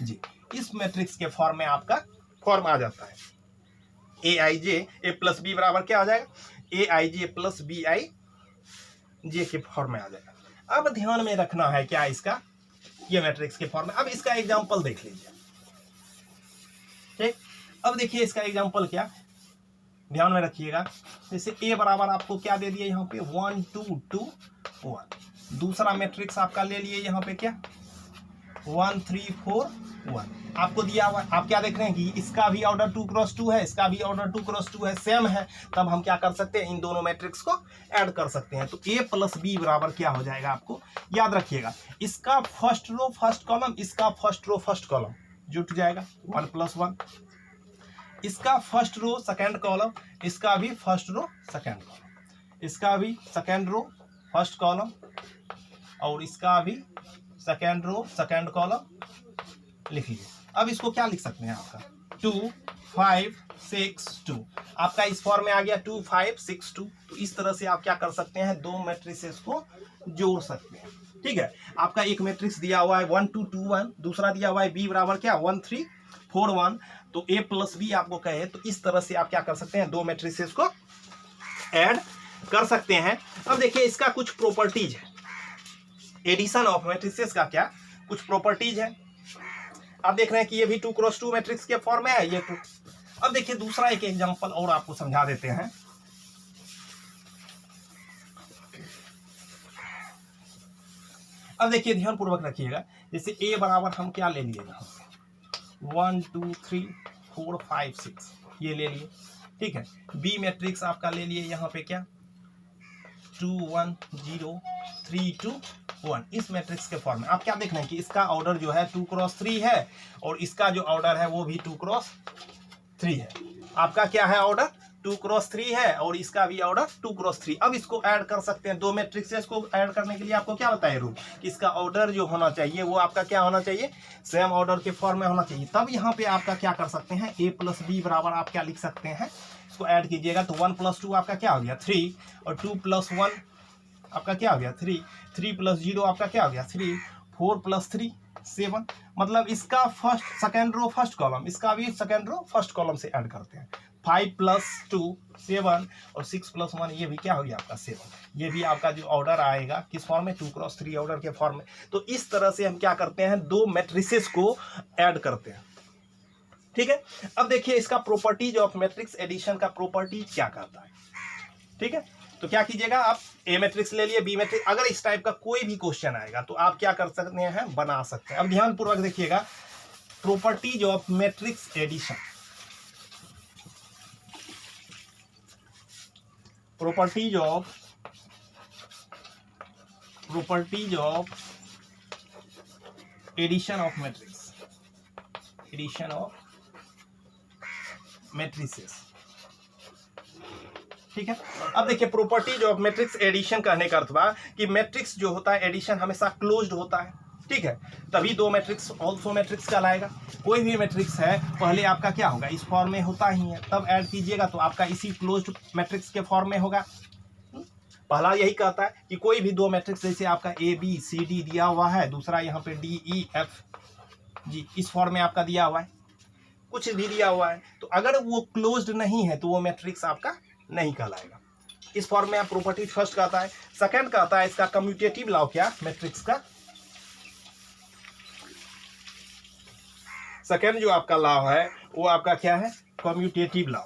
जे, इस मैट्रिक्स के फॉर्म में आपका फॉर्म आ जाता है। ए आई जे ए प्लस बी बराबर क्या हो जाएगा ए आई जे प्लस बी आई जे के फॉर्म में आ जाएगा। अब ध्यान में रखना है क्या इसका, ये मैट्रिक्स के फॉर्म में। अब इसका एग्जांपल देख लीजिए, ठीक। अब देखिए इसका एग्जांपल क्या, ध्यान में रखिएगा, जैसे ए बराबर आपको क्या दे दिया यहाँ पे 1 2 2 1, दूसरा मैट्रिक्स आपका ले लिए यहाँ पे क्या 1 3 4 1 आपको दिया हुआ है। आप क्या देख रहे हैं कि इसका भी ऑर्डर 2 क्रॉस 2 है, इसका भी ऑर्डर 2 क्रॉस 2 है, सेम है, तब हम क्या कर सकते हैं इन दोनों मैट्रिक्स को ऐड कर सकते हैं। तो ए प्लस बी बराबर क्या हो जाएगा, आपको याद रखिएगा इसका फर्स्ट रो फर्स्ट कॉलम, इसका फर्स्ट रो फर्स्ट कॉलम जुट जाएगा 1 + 1, इसका फर्स्ट रो सेकंड कॉलम, इसका भी फर्स्ट रो सेकंड कॉलम, इसका भी सेकंड रो फर्स्ट कॉलम, और इसका भी सेकंड रो सेकंड कॉलम लिख लीजिए। अब इसको क्या लिख सकते हैं आपका 2 5 6 2, आपका इस फॉर्म में आ गया 2 5 6 2। तो इस तरह से आप क्या कर सकते हैं दो मैट्रिसेस को जोड़ सकते हैं, ठीक है। आपका एक मैट्रिक्स दिया हुआ है 1 2 2 1, दूसरा दिया हुआ है बी बराबर क्या 1 3 4 1, तो ए प्लस बी आपको कहे, तो इस तरह से आप क्या कर सकते हैं दो मैट्रिसेस को ऐड कर सकते हैं। अब देखिए इसका कुछ प्रॉपर्टीज है, एडिशन ऑफ मैट्रिसेस का क्या कुछ प्रॉपर्टीज है। आप देख रहे हैं कि ये भी 2 क्रॉस 2 मैट्रिक्स के फॉर्म में है ये 2। अब देखिए दूसरा एक एग्जांपल और आपको समझा देते हैं। अब देखिए ध्यान पूर्वक रखिएगा, जैसे ए बराबर हम क्या ले लिए यहाँ पे 1 2 3 4 5 6 ये ले लिए, ठीक है। बी मैट्रिक्स आपका ले लिए यहाँ पे क्या 2 1 0 3 2 1, इस मैट्रिक्स के फॉर्म में। आप क्या देख रहे हैं कि इसका ऑर्डर जो है 2 क्रॉस 3 है, और इसका जो ऑर्डर है वो भी 2 क्रॉस 3 है। आपका क्या है ऑर्डर 2 क्रॉस 3 है, और इसका भी ऑर्डर 2 क्रॉस 3। अब इसको ऐड कर सकते हैं, दो मैट्रिक्सेस को ऐड करने के लिए आपको क्या बताया रूल कि इसका ऑर्डर जो होना चाहिए वो आपका क्या होना चाहिए सेम ऑर्डर के फॉर्म में होना चाहिए। तब यहाँ पे आपका क्या कर सकते हैं ए प्लस बी बराबर आप क्या लिख सकते हैं, इसको ऐड कीजिएगा तो 1 + 2 आपका क्या हो गया 3, और 2 + 1 आपका क्या हो गया 3, 3 + 0 आपका क्या हो गया 3, 4 + 3 7। मतलब इसका first second row first column, इसका भी सेकंड रो फर्स्ट कॉलम से ऐड करते हैं। 5 + 2 7, और 6 + 1 ये भी क्या हो गया आपका 7। ये भी आपका जो ऑर्डर आएगा किस फॉर्म में 2 क्रॉस 3 ऑर्डर के फॉर्म में। तो इस तरह से हम क्या करते हैं दो मैट्रिसेस को ऐड करते हैं, ठीक है। अब देखिए इसका प्रॉपर्टीज ऑफ मैट्रिक्स एडिशन का प्रॉपर्टीज क्या कहता है, ठीक है। तो क्या कीजिएगा आप ए मैट्रिक्स ले लिए बी मैट्रिक्स, अगर इस टाइप का कोई भी क्वेश्चन आएगा तो आप क्या कर सकते हैं बना सकते हैं। अब ध्यान पूर्वक देखिएगा properties of matrix addition, properties of addition of matrix, addition of matrices, ठीक है। अब देखिए प्रॉपर्टीज ऑफ मैट्रिक्स एडिशन कहने का अर्थ बा कि मैट्रिक्स जो होता है एडिशन हमेशा क्लोज्ड होता है, ठीक है, तभी दो मैट्रिक्स ऑल्सो मैट्रिक्स कहलाएगा। कोई भी मैट्रिक्स है पहले आपका क्या होगा, इस फॉर्म में होता ही है, तब ऐड कीजिएगा तो आपका इसी क्लोज्ड मैट्रिक्स के फॉर्म में होगा। पहला यही कहता है कि कोई भी दो मैट्रिक्स, जैसे आपका ए बी सी डी दिया हुआ है, दूसरा यहाँ पे डी ई एफ जी इस फॉर्म में आपका दिया हुआ है, कुछ भी दिया हुआ है, तो अगर वो क्लोज्ड नहीं है तो वो मैट्रिक्स आपका नहीं कहलाएगा। इस फॉर्म में आप प्रॉपर्टी फर्स्ट कहता है। सेकंड कहता है इसका कम्यूटेटिव लॉ, क्या मैट्रिक्स का सेकंड जो आपका लॉ है वो आपका क्या है, कम्यूटेटिव लॉ।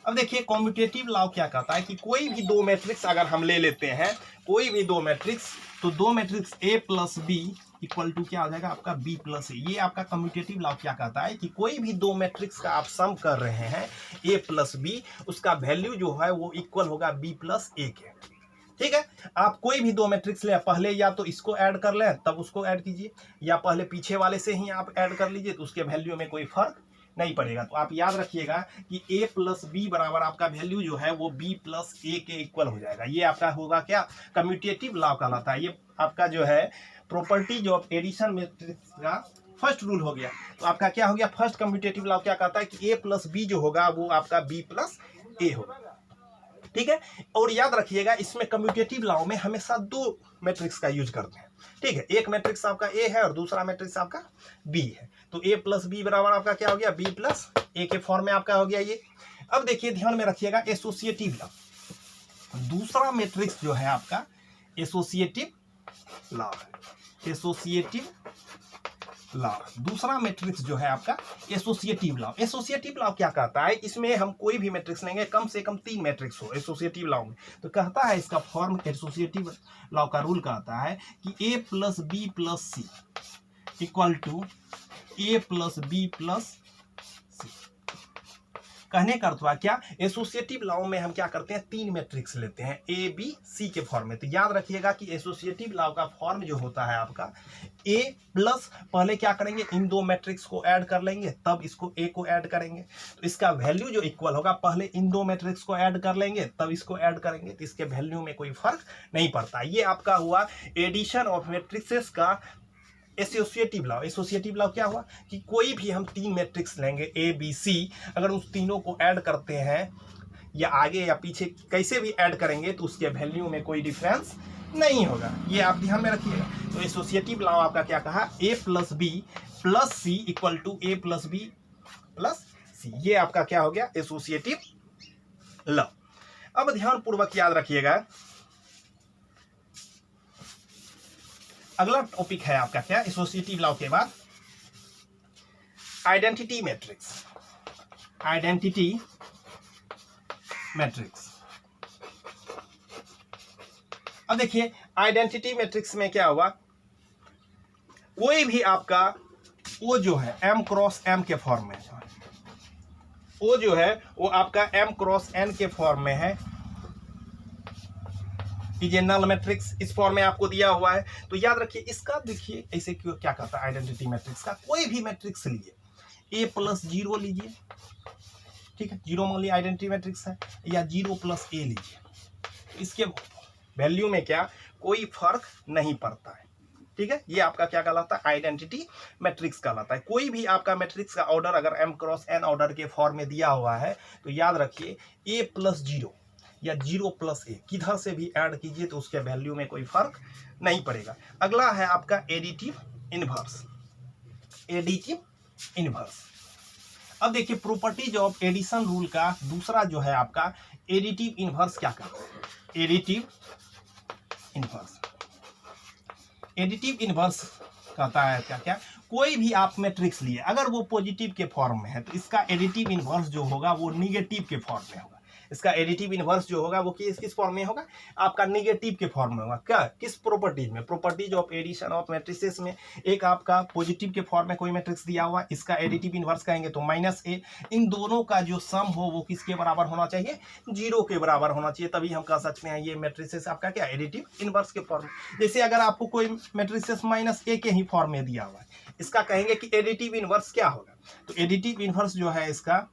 अब देखिए कम्यूटेटिव लॉ क्या कहता है कि कोई भी दो मैट्रिक्स अगर हम ले लेते हैं, कोई भी दो मैट्रिक्स, तो दो matrix A plus B equal to क्या हो जाएगा आपका बी प्लस ए। ये आपका कम्यूटेटिव लॉ क्या कहता है कि कोई भी दो मैट्रिक्स का आप सम कर रहे हैं ए प्लस बी, उसका वैल्यू जो है वो इक्वल होगा बी प्लस ए के। ठीक है, आप कोई भी दो मैट्रिक्स ले, पहले या तो इसको ऐड कर लें तब उसको ऐड कीजिए, या पहले पीछे वाले से ही आप ऐड कर लीजिए, तो उसके वैल्यू में कोई फर्क नहीं पड़ेगा। तो आप याद रखिएगा कि a प्लस बी बराबर आपका वैल्यू जो है वो b प्लस ए के इक्वल हो जाएगा। ये आपका होगा क्या, कम्यूटेटिव लॉ कहलाता है। ये आपका जो है प्रॉपर्टी जो एडिशन मैट्रिक्स का फर्स्ट रूल हो गया। तो आपका क्या हो गया, फर्स्ट कम्यूटेटिव लॉ क्या कहता है कि a प्लस बी जो होगा वो आपका b प्लस ए होगा। ठीक है, और याद रखिएगा इसमें कम्यूटेटिव लॉ में हमेशा दो मैट्रिक्स का यूज करते हैं। ठीक है, एक मैट्रिक्स आपका ए है और दूसरा मैट्रिक्स आपका बी है, तो ए प्लस बी बराबर आपका क्या हो गया, बी प्लस ए के फॉर्म में आपका हो गया ये। अब देखिए ध्यान में रखिएगा एसोसिएटिव लॉ, दूसरा मैट्रिक्स जो है आपका एसोसिएटिव लॉ है। एसोसिएटिव लॉ दूसरा मैट्रिक्स जो है आपका एसोसिएटिव लॉ। एसोसिएटिव लॉ क्या कहता है, इसमें हम कोई भी मैट्रिक्स लेंगे, कम से कम 3 मैट्रिक्स हो एसोसिएटिव लॉ में, तो कहता है इसका फॉर्म एसोसिएटिव लॉ का रूल कहता है कि a plus B plus C equal to A plus B plus C. कहने का अर्थ हुआ क्या, एसोसिएटिव लॉ में हम क्या करते हैं, 3 मैट्रिक्स लेते हैं ए बी सी के फॉर्म में। तो याद रखिएगा कि एसोसिएटिव लॉ का फॉर्म जो होता है आपका ए प्लस, पहले क्या करेंगे, इन दो मैट्रिक्स को ऐड कर लेंगे, तब इसको ए को ऐड करेंगे, तो इसका वैल्यू जो इक्वल होगा, पहले इन दो मैट्रिक्स को ऐड कर लेंगे तब इसको ऐड करेंगे, तो इसके वैल्यू में कोई फर्क नहीं पड़ता। ये आपका हुआ एडिशन ऑफ मैट्रिक्सेस का एसोसिएटिव लॉ। एसोसिएटिव लॉ क्या हुआ कि कोई भी हम 3 मैट्रिक्स लेंगे ए बी सी, अगर उस तीनों को ऐड करते हैं या आगे या पीछे कैसे भी ऐड करेंगे तो उसके वैल्यू में कोई डिफरेंस नहीं होगा। ये आप ध्यान में रखिएगा। तो एसोसिएटिव लॉ आपका क्या कहा, A plus B plus C equal to A plus B plus C. ये आपका क्या हो गया, एसोसिएटिव लॉ। अब ध्यान पूर्वक याद रखिएगा, अगला टॉपिक है आपका क्या, एसोसिएटिव लॉ के बाद आइडेंटिटी मैट्रिक्स। आइडेंटिटी मैट्रिक्स, अब देखिए आइडेंटिटी मैट्रिक्स में क्या हुआ, कोई भी आपका वो जो है m क्रॉस m के फॉर्म में, वो जो है वो आपका m क्रॉस n के फॉर्म में है, ये नल मैट्रिक्स इस फॉर्म में आपको दिया हुआ है। तो याद रखिए इसका, देखिए ऐसे क्यों क्या कहता है आइडेंटिटी मैट्रिक्स का, कोई भी मैट्रिक्स लीजिए, a प्लस 0 लीजिए, ठीक है, 0 मान लीजिए आइडेंटिटी मैट्रिक्स है, या 0 प्लस a लीजिए, इसके वैल्यू में क्या कोई फर्क नहीं पड़ता है। ठीक है, ये आपका क्या कहलाता है, आइडेंटिटी मैट्रिक्स कहलाता है। कोई भी आपका मैट्रिक्स का ऑर्डर अगर m क्रॉस n ऑर्डर के फॉर्म में दिया हुआ है, तो याद रखिए a प्लस 0 या 0 प्लस ए किधर से भी ऐड कीजिए तो उसके वैल्यू में कोई फर्क नहीं पड़ेगा। अगला है आपका एडिटिव इनवर्स। एडिटिव इनवर्स, अब देखिए प्रॉपर्टीज ऑफ एडिशन रूल का दूसरा जो है आपका एडिटिव इनवर्स क्या कहता है, एडिटिव इनवर्स। एडिटिव इनवर्स कहता है क्या क्या, कोई भी आप मैट्रिक्स लिए अगर वो पॉजिटिव के फॉर्म में है तो इसका एडिटिव इनवर्स जो होगा वो निगेटिव के फॉर्म में होगा। इसका एडिटिव इनवर्स जो होगा वो किस फॉर्म में होगा, आपका निगेटिव के फॉर्म में होगा। क्या, किस प्रॉपर्टीज में, properties of addition of matrices में एक आपका पॉजिटिव के फॉर्म में कोई मैट्रिक्स दिया हुआ, इसका एडिटिव इनवर्स कहेंगे तो -a, इन दोनों का जो सम हो वो किसके बराबर होना चाहिए, 0 के बराबर होना चाहिए, तभी हम कह सकते हैं ये मैट्रिसेस आपका क्या एडिटिव इनवर्स के फॉर्म। जैसे अगर आपको कोई मैट्रिसेस -a के ही फॉर्म में दिया हुआ है, इसका कहेंगे कि एडिटिव इनवर्स क्या होगा, तो एडिटिव इनवर्स जो है इसका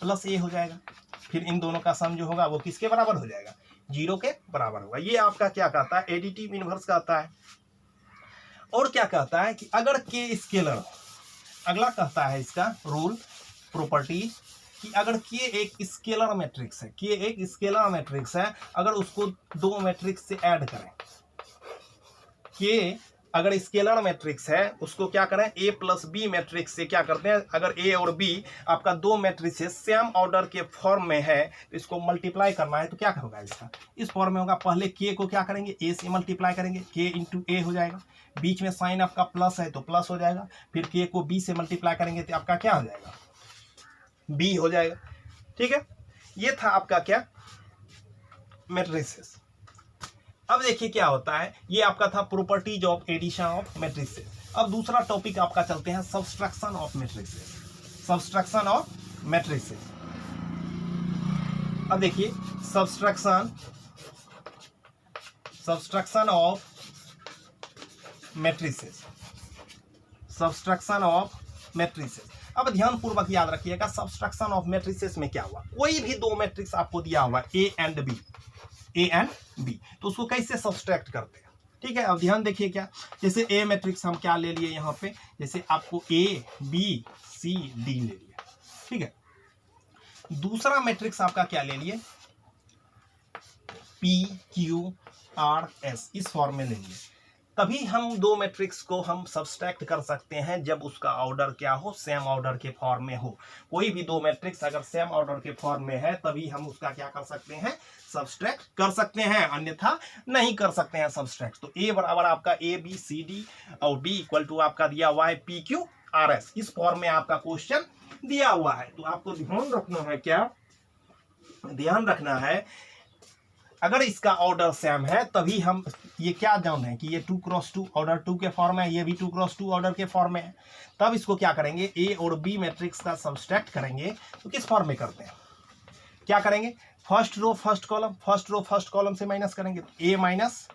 +a हो जाएगा, फिर इन दोनों का सम जो होगा वो किसके बराबर हो जाएगा, 0 के बराबर होगा। ये आपका क्या कहता है, एडिटिव इनवर्स कहता है। और क्या कहता है कि अगर के स्केलर, अगला कहता है इसका रूल प्रॉपर्टीज कि अगर के एक स्केलर मैट्रिक्स है, के एक स्केलर मैट्रिक्स है, अगर उसको दो मैट्रिक्स से ऐड करें, के अगर स्केलर मैट्रिक्स है उसको क्या करें, ए प्लस बी मैट्रिक्स से क्या करते हैं, अगर ए और बी आपका दो मैट्रिक्सेस सेम ऑर्डर के फॉर्म में है तो इसको मल्टीप्लाई करना है तो क्या होगा, इसका इस फॉर्म में होगा। पहले के को क्या करेंगे, ए से मल्टीप्लाई करेंगे, के इंटू ए हो जाएगा, बीच में साइन आपका प्लस है तो प्लस हो जाएगा, फिर के को बी से मल्टीप्लाई करेंगे तो आपका क्या हो जाएगा, बी हो जाएगा। ठीक है, ये था आपका क्या, मैट्रिक्सेस। अब देखिए क्या होता है, ये आपका था properties of addition of matrices. अब दूसरा टॉपिक आपका चलते हैं subtraction of matrices, subtraction of matrices. अब देखिए subtraction of matrices, subtraction of matrices. अब ध्यान पूर्वक याद रखिएगा, सब्सट्रैक्शन ऑफ मैट्रिक्सेस में क्या हुआ, कोई भी दो मैट्रिक्स आपको दिया हुआ A and B, A and B, तो उसको कैसे सब्सट्रैक्ट करते हैं। ठीक है, अब ध्यान देखिए क्या, जैसे ए मैट्रिक्स हम क्या ले लिए यहाँ पे, जैसे आपको ए बी सी डी ले लिया। ठीक है, दूसरा मैट्रिक्स आपका क्या ले लिए, पी क्यू आर एस, इस फॉर्म में ले लिए। तभी हम दो मैट्रिक्स को हम सब्सट्रैक्ट कर सकते हैं जब उसका ऑर्डर क्या हो, सेम ऑर्डर के फॉर्म में हो। कोई भी दो मैट्रिक्स अगर सेम ऑर्डर के फॉर्म में है तभी हम उसका क्या कर सकते हैं, सब्सट्रैक्ट कर सकते हैं, अन्यथा नहीं कर सकते हैं सब्सट्रैक्ट। तो ए बराबर आपका ए बी सी डी और बी इक्वल टू आपका दिया हुआ है पी क्यू आर एस, इस फॉर्म में आपका क्वेश्चन दिया हुआ है। तो आपको ध्यान रखना है, क्या ध्यान रखना है, अगर इसका ऑर्डर सेम है तभी हम ये क्या जान है कि ये 2x2 ऑर्डर 2 के फॉर्म है, ये भी 2x2 ऑर्डर के फॉर्म में है, तब इसको क्या करेंगे, ए और बी मैट्रिक्स का सब्सट्रैक्ट करेंगे। तो किस फॉर्म में करते हैं, क्या करेंगे, first row first column, first row first column से माइनस करेंगे तो ए माइनस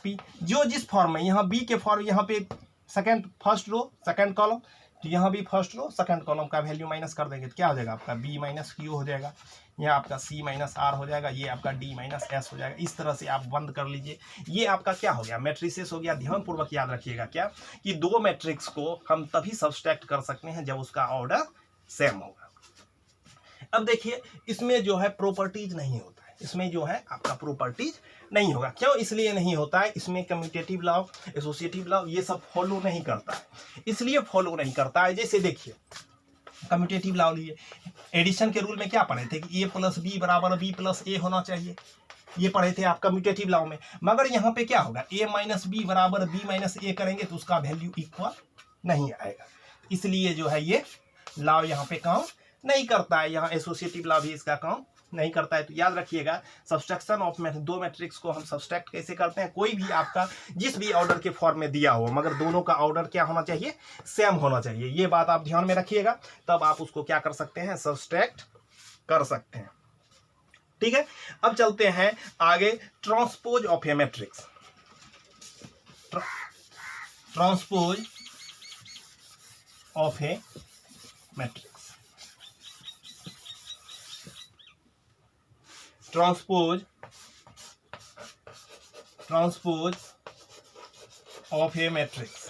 पी, जो जिस फॉर्म में, यहाँ बी के फॉर्म, यहाँ पे second first row second column, तो यहाँ भी फर्स्ट रो सेकंड कॉलम का वैल्यू माइनस कर देंगे तो क्या हो जाएगा, आपका बी माइनस क्यू हो जाएगा, यहाँ आपका सी माइनस आर हो जाएगा, ये आपका डी माइनस एस हो जाएगा। इस तरह से आप बंद कर लीजिए। ये आपका क्या हो गया, मैट्रिसेस हो गया। ध्यानपूर्वक याद रखिएगा क्या, कि दो मैट्रिक्स को हम तभी सब्सट्रैक्ट कर सकते हैं जब उसका ऑर्डर सेम होगा। अब देखिए इसमें जो है प्रॉपर्टीज नहीं होता है, इसमें जो है आपका प्रॉपर्टीज नहीं होगा। क्यों इसलिए नहीं होता है, इसमें कम्यूटेटिव लॉ, एसोसिएटिव लॉ ये सब फॉलो नहीं करता है, इसलिए फॉलो नहीं करता है। जैसे देखिए कम्यूटेटिव लॉ लिए, एडिशन के रूल में क्या पढ़े थे कि ए प्लस बी बराबर बी प्लस ए होना चाहिए, ये पढ़े थे आप कम्यूटेटिव लॉ में। मगर यहाँ पे क्या होगा, ए माइनस बी बराबर बी माइनस ए करेंगे तो उसका वैल्यू इक्वल नहीं आएगा, इसलिए जो है ये लॉ यहाँ पे काम नहीं करता है। यहाँ एसोसिएटिव लॉ भी इसका काम नहीं करता है। तो याद रखिएगा, सब्सट्रैक्शन ऑफ दो मैट्रिक्स को हम सब्सट्रैक्ट कैसे करते हैं, कोई भी आपका जिस भी ऑर्डर के फॉर्म में दिया हो मगर दोनों का ऑर्डर क्या होना चाहिए, सेम होना चाहिए। ये बात आप ध्यान में रखिएगा, तब आप उसको क्या कर सकते हैं, सब्सट्रैक्ट कर सकते हैं। ठीक है, अब चलते हैं आगे, transpose of a matrix. Transpose of a matrix, transpose of a matrix.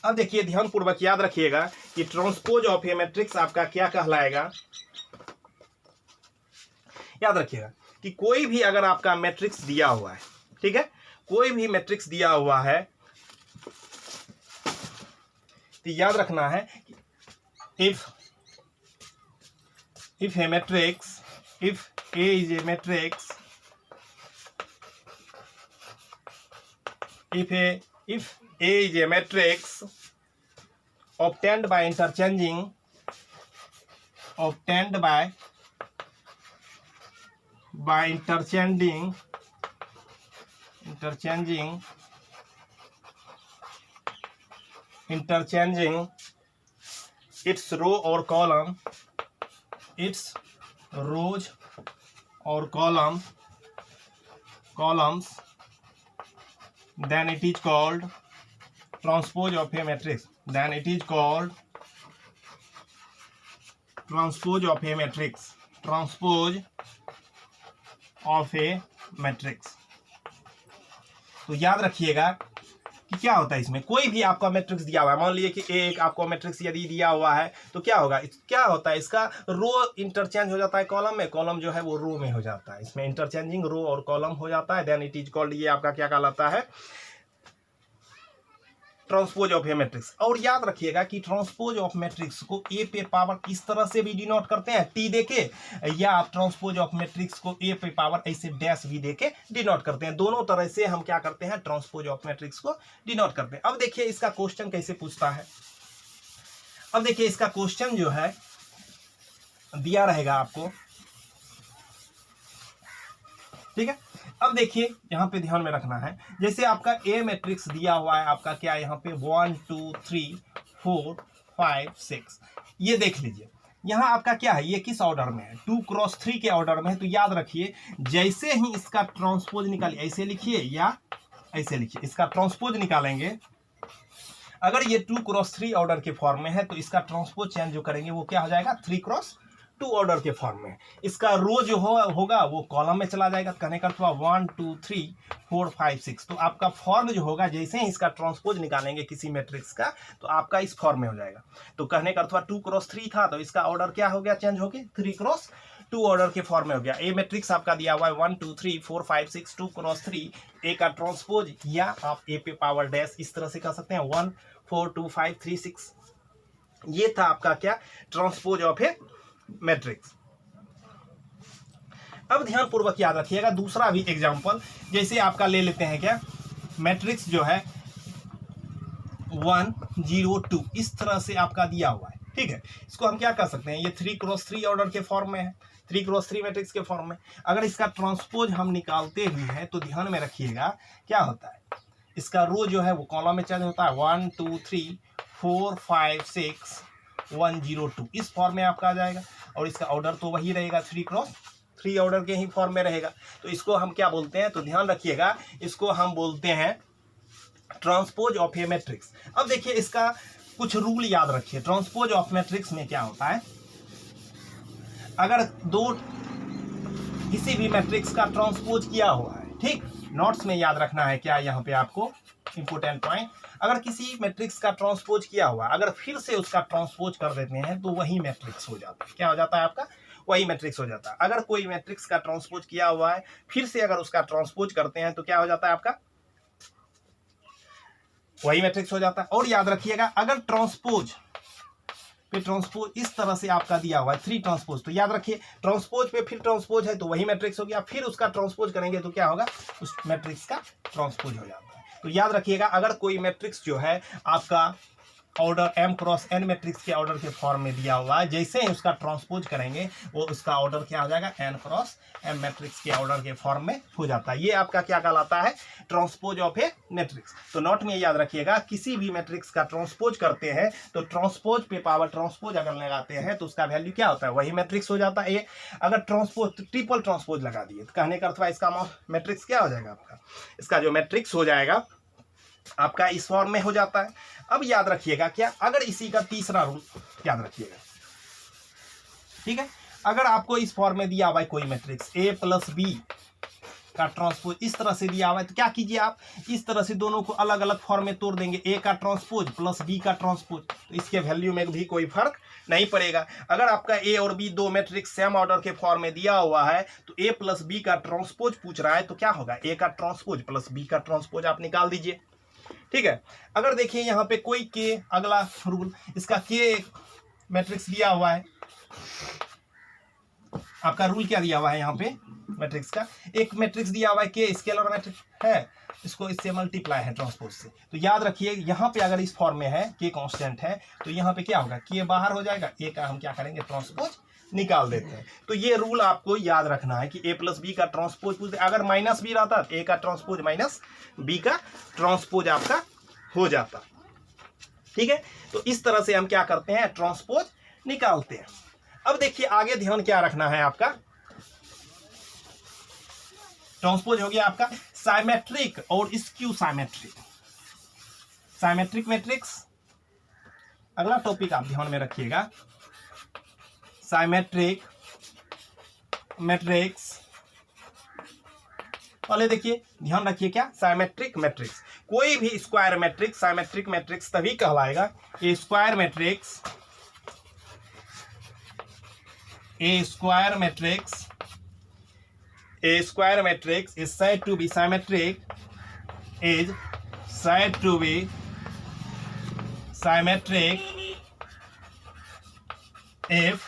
अब देखिए ध्यानपूर्वक याद रखिएगा कि ट्रांसपोज ऑफ ए मैट्रिक्स आपका क्या कहलाएगा। याद रखिएगा कि कोई भी अगर आपका मैट्रिक्स दिया हुआ है, ठीक है, कोई भी मैट्रिक्स दिया हुआ है तो याद रखना है कि if a matrix, if A is a matrix, if A is a matrix obtained by interchanging its row or column, its rows or columns, then it is called transpose of a matrix. Then it is called transpose of a matrix. Transpose of a matrix. तो याद रखिएगा कि क्या होता है इसमें, कोई भी आपका मैट्रिक्स दिया हुआ है, मान लीजिए कि एक आपको मैट्रिक्स यदि दिया हुआ है तो क्या होगा, क्या होता है इसका रो इंटरचेंज हो जाता है कॉलम में, कॉलम जो है वो रो में हो जाता है, इसमें इंटरचेंजिंग रो और कॉलम हो जाता है, देन इट इज कॉल्ड, ये आपका क्या कहलाता है, ट्रांसपोज ऑफ ए मैट्रिक्स। और याद रखिएगा कि ट्रांसपोज ऑफ मैट्रिक्स को ए पे पावर इस तरह से भी डिनोट करते हैं टी देके, या आप ट्रांसपोज ऑफ मैट्रिक्स को ए पे पावर ऐसे डैश भी देके डिनोट करते हैं। दोनों तरह से हम क्या करते हैं, ट्रांसपोज ऑफ मैट्रिक्स को डिनोट करते हैं। अब देखिए इसका क्वेश्चन कैसे पूछता है। अब देखिए इसका क्वेश्चन जो है दिया रहेगा आपको, ठीक है। अब देखिए यहां पे ध्यान में रखना है, जैसे आपका ए मैट्रिक्स दिया हुआ है आपका क्या है, यहाँ पे 1 2 3 4 5 6, ये देख लीजिए यहाँ आपका क्या है, ये किस ऑर्डर में है, 2 क्रॉस 3 के ऑर्डर में है। तो याद रखिए जैसे ही इसका ट्रांसपोज निकालिए, ऐसे लिखिए या ऐसे लिखिए, इसका ट्रांसपोज निकालेंगे, अगर ये 2 क्रॉस 3 ऑर्डर के फॉर्म में है तो इसका ट्रांसपोज चेंज जो करेंगे वो क्या हो जाएगा, 3 क्रॉस 2 ऑर्डर के फॉर्म में। इसका रो जो होगा वो कॉलम में चला जाएगा, कहने का 1 2 3 4 5 6। तो आपका फॉर्म जो होगा, जैसे ही इसका ट्रांसपोज निकालेंगे किसी मैट्रिक्स का तो आपका इस फॉर्म में हो जाएगा। तो कहने का 2 क्रॉस 3 था तो इसका ऑर्डर क्या हो गया, चेंज हो गया, 3 क्रॉस 2 ऑर्डर के फॉर्म में हो गया। ए मैट्रिक्स आपका दिया हुआ है 1 2 3 4 5 6 2 क्रॉस 3, ए का ट्रांसपोज, या आप ए पे पावर डैश इस तरह से कर सकते हैं 1 4 2 5 3 6। ये था आपका क्या, ट्रांसपोज ऑफ ए मैट्रिक्स। अब ध्यान पूर्वक याद रखिएगा दूसरा भी एग्जांपल, जैसे आपका ले लेते हैं क्या, मैट्रिक्स जो है 1 0 2 इस तरह से आपका दिया हुआ है, ठीक है। इसको हम क्या कर सकते हैं, ये 3 क्रॉस 3 ऑर्डर के फॉर्म में है, 3 क्रॉस 3 मैट्रिक्स के फॉर्म में। अगर इसका ट्रांसपोज हम निकालते भी हैं तो ध्यान में रखिएगा क्या होता है, इसका रो जो है वो कॉलम में चेंज होता है, 1 2 3 4 5 6 1 0 2 इस फॉर्म में आपका आ जाएगा, और इसका ऑर्डर तो वही रहेगा, 3 क्रॉस 3 ऑर्डर के ही फॉर्म में रहेगा। तो इसको हम क्या बोलते हैं, तो ध्यान रखिएगा इसको हम बोलते हैं ट्रांसपोज ऑफ ए मैट्रिक्स। अब देखिए इसका कुछ रूल याद रखिए, ट्रांसपोज ऑफ मैट्रिक्स में क्या होता है, अगर किसी भी मैट्रिक्स का ट्रांसपोज किया हुआ है, ठीक, नोट्स में याद रखना है क्या, यहाँ पे आपको इंपोर्टेंट पॉइंट, अगर किसी मैट्रिक्स का ट्रांसपोज किया हुआ, अगर फिर से उसका ट्रांसपोज कर देते हैं तो वही मैट्रिक्स हो जाता है, क्या हो जाता है आपका, वही मैट्रिक्स हो जाता है। अगर कोई मैट्रिक्स का ट्रांसपोज किया हुआ है फिर से अगर उसका ट्रांसपोज करते हैं तो क्या हो जाता है आपका, वही मैट्रिक्स हो जाता है। और याद रखिएगा अगर ट्रांसपोज पे ट्रांसपोज इस तरह से आपका दिया हुआ है 3 ट्रांसपोज, तो याद रखिए ट्रांसपोज पे फिर ट्रांसपोज है तो वही मैट्रिक्स हो गया, फिर उसका ट्रांसपोज करेंगे तो क्या होगा, उस मैट्रिक्स का ट्रांसपोज हो जाता है। तो याद रखिएगा अगर कोई मैट्रिक्स जो है आपका order m cross n matrix के ऑर्डर के फॉर्म में दिया हुआ है, जैसे ही उसका ट्रांसपोज करेंगे वो उसका ऑर्डर क्या हो जाएगा, n क्रॉस m मैट्रिक्स के ऑर्डर के फॉर्म में हो जाता है। ये आपका क्या कहलाता है, ट्रांसपोज ऑफ ए मैट्रिक्स। तो नोट में याद रखिएगा किसी भी मैट्रिक्स का ट्रांसपोज करते हैं तो ट्रांसपोज पे पावर ट्रांसपोज अगर लगाते हैं तो उसका वैल्यू क्या होता है, वही मैट्रिक्स हो जाता है। अगर ट्रांसपोज ट्रिपल ट्रांसपोज लगा दिए तो कहने का अर्थवा इसका मैट्रिक्स क्या हो जाएगा, आपका इसका जो मैट्रिक्स हो जाएगा आपका इस फॉर्म में हो जाता है। अब याद रखिएगा क्या, अगर इसी का तीसरा रूल याद रखिएगा, ठीक है, अगर आपको इस फॉर्म में दिया हुआ है कोई मैट्रिक्स a प्लस बी का ट्रांसपोज इस तरह से दिया हुआ है तो क्या कीजिए, आप इस तरह से दोनों को अलग अलग फॉर्म में तोड़ देंगे, a का ट्रांसपोज प्लस b का ट्रांसपोज, तो इसके वैल्यू में भी कोई फर्क नहीं पड़ेगा। अगर आपका a और b दो मैट्रिक्स सेम ऑर्डर के फॉर्म में दिया हुआ है तो a प्लस बी का ट्रांसपोज पूछ रहा है तो क्या होगा, a का ट्रांसपोज प्लस b का ट्रांसपोज आप निकाल दीजिए, ठीक है। अगर देखिए यहाँ पे कोई के, अगला रूल, इसका के मैट्रिक्स दिया हुआ है, आपका रूल क्या दिया हुआ है यहाँ पे मैट्रिक्स का, एक मैट्रिक्स दिया हुआ है के स्केलर मैट्रिक्स है, इसको इससे मल्टीप्लाई है ट्रांसपोज से। तो याद रखिए यहाँ पे अगर इस फॉर्म में है के कांस्टेंट है तो यहाँ पे क्या होगा, के बाहर हो जाएगा, ए का हम क्या करेंगे, ट्रांसपोज निकाल देते हैं। तो ये रूल आपको याद रखना है कि a प्लस बी का ट्रांसपोज पूछते, अगर माइनस बी रहता तो a का ट्रांसपोज माइनस बी का ट्रांसपोज आपका हो जाता, ठीक है। तो इस तरह से हम क्या करते हैं, ट्रांसपोज निकालते हैं। अब देखिए आगे ध्यान क्या रखना है, आपका ट्रांसपोज हो गया आपका साइमेट्रिक और स्क्यू साइमेट्रिक, साइमेट्रिक मैट्रिक्स अगला टॉपिक आप ध्यान में रखिएगा, साइमेट्रिक मैट्रिक्स, पहले देखिए ध्यान रखिए क्या, साइमेट्रिक मैट्रिक्स, कोई भी स्क्वायर मैट्रिक्स साइमेट्रिक मैट्रिक्स तभी कहलाएगा। A square matrix, a square matrix, a square matrix is said to be symmetric, is said to be symmetric if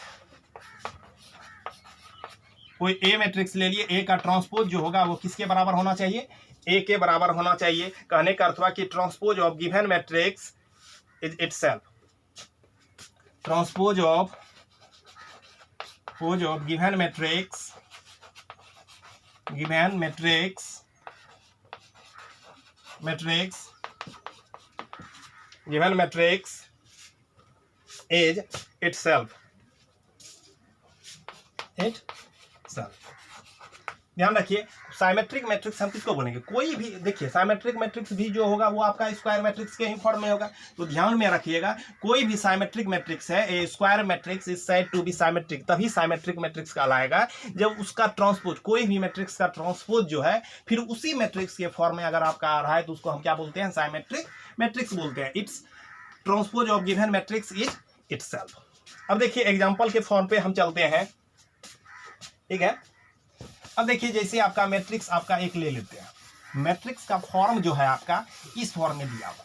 कोई ए मैट्रिक्स ले लिए, ए का ट्रांसपोज जो होगा वो किसके बराबर होना चाहिए, ए के बराबर होना चाहिए। कहने का अर्थ हुआ कि transpose of given matrix is itself, transpose of given matrix, given matrix given matrix is itself, ध्यान रखिए। साइमेट्रिक मैट्रिक्स हम किसको बोलेंगे, कोई भी, देखिए साइमेट्रिक मैट्रिक्स भी जो होगा वो आपका स्क्वायर मैट्रिक्स के ही फॉर्म में होगा, तो ध्यान में रखिएगा कोई भी साइमेट्रिक मैट्रिक्स है, a square matrix is said to be symmetric, तभी साइमेट्रिक मैट्रिक्स कहलाएगा जब उसका ट्रांसपोज, कोई भी मैट्रिक्स का ट्रांसपोज जो है फिर उसी मैट्रिक्स के फॉर्म में अगर आपका आ रहा है तो उसको हम क्या बोलते हैं, साइमेट्रिक मैट्रिक्स बोलते हैं। It's transpose of given matrix is itself. अब देखिए एग्जाम्पल के फॉर्म पे हम चलते हैं, ठीक है। अब देखिए जैसे आपका मैट्रिक्स आपका एक ले लेते हैं, मैट्रिक्स का फॉर्म जो है आपका इस फॉर्म में दिया हुआ,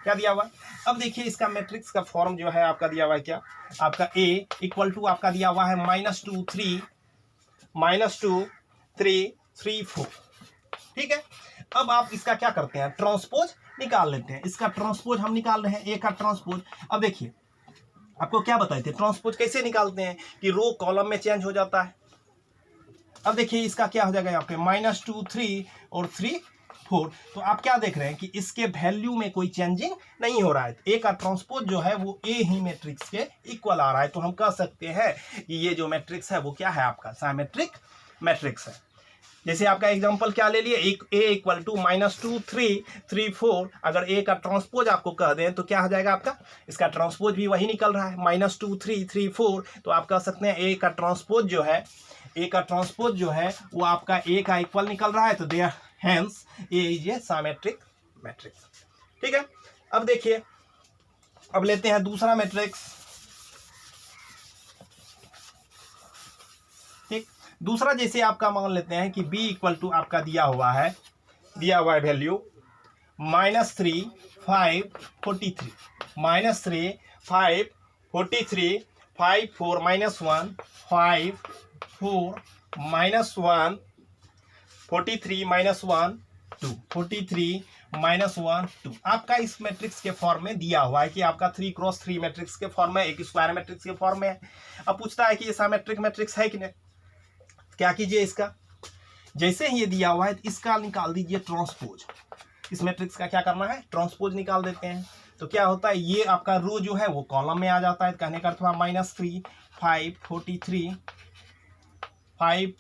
क्या दिया हुआ। अब देखिए इसका मैट्रिक्स का फॉर्म जो है आपका दिया हुआ है, क्या आपका ए इक्वल टू आपका दिया हुआ है -2 3 3 4, ठीक है। अब आप इसका क्या करते हैं, ट्रांसपोज निकाल लेते हैं। इसका ट्रांसपोज हम निकाल रहे हैं, ए का ट्रांसपोज। अब देखिए आपको क्या बताए थे, ट्रांसपोज कैसे निकालते हैं कि रो कॉलम में चेंज हो जाता है। अब देखिए इसका क्या हो जाएगा यहाँ पे -2 3 और 3 4, तो आप क्या देख रहे हैं कि इसके वैल्यू में कोई चेंजिंग नहीं हो रहा है। ए का ट्रांसपोज जो है वो ए ही मैट्रिक्स के इक्वल आ रहा है, तो हम कह सकते हैं कि ये जो मैट्रिक्स है वो क्या है, आपका साइमेट्रिक मैट्रिक्स है। जैसे आपका एग्जांपल क्या ले लिए, ए इक्वल टू -2 3 3 4, अगर ए का ट्रांसपोज आपको कह दें तो क्या हो जाएगा आपका, इसका ट्रांसपोज भी वही निकल रहा है -2 3 3 4, तो आप कह सकते हैं ए का ट्रांसपोज जो है, ए का ट्रांसपोज जो है वो आपका ए का इक्वल निकल रहा है, तो there hence A is a symmetric matrix, ठीक है। अब देखिए अब लेते हैं दूसरा मैट्रिक्स, ठीक। दूसरा जैसे आपका मान लेते हैं कि b इक्वल टू आपका दिया हुआ है वैल्यू -3 5 43, -3 5 43 5 4 -1 5 4 -1 43 -1 2 43 -1 2, आपका इस मैट्रिक्स के फॉर्म में दिया हुआ है कि आपका 3 क्रॉस 3 मैट्रिक्स के फॉर्म में, एक स्क्वायर मैट्रिक्स के फॉर्म में है। अब पूछता है कि ये साइमेट्रिक मैट्रिक्स है कि नहीं, क्या कीजिए इसका, जैसे ही ये दिया हुआ है इसका निकाल दीजिए ट्रांसपोज। इस मैट्रिक्स का क्या करना है, ट्रांसपोज निकाल देते हैं, तो क्या होता है ये आपका रो जो है वो कॉलम में आ जाता है। कहने का अर्थ हुआ -3 5 43 5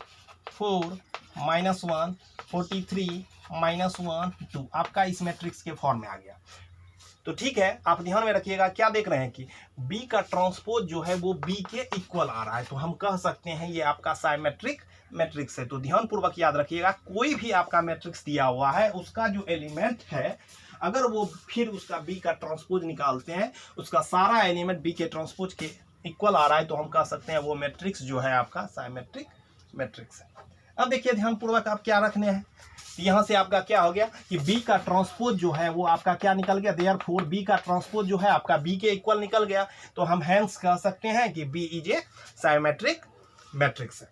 4 -1 43 -1 2, आपका इस मैट्रिक्स के फॉर्म में आ गया। तो ठीक है, आप ध्यान में रखिएगा क्या देख रहे हैं कि b का ट्रांसपोज जो है वो b के इक्वल आ रहा है, तो हम कह सकते हैं ये आपका साइमेट्रिक मैट्रिक्स है। तो ध्यानपूर्वक याद रखिएगा कोई भी आपका मैट्रिक्स दिया हुआ है उसका जो एलिमेंट है, अगर वो फिर उसका b का ट्रांसपोज निकालते हैं, उसका सारा एलिमेंट b के ट्रांसपोज के इक्वल आ रहा है, तो हम कह सकते हैं वो मैट्रिक्स जो है आपका साइमेट्रिक मैट्रिक्स है। अब देखिए ध्यानपूर्वक आप क्या रखने हैं, यहाँ से आपका क्या हो गया कि b का ट्रांसपोज जो है वो आपका क्या निकल गया, देयरफॉर b का ट्रांसपोज जो है आपका b के इक्वल निकल गया, तो हम हेंस कह सकते हैं कि b is a symmetric matrix है।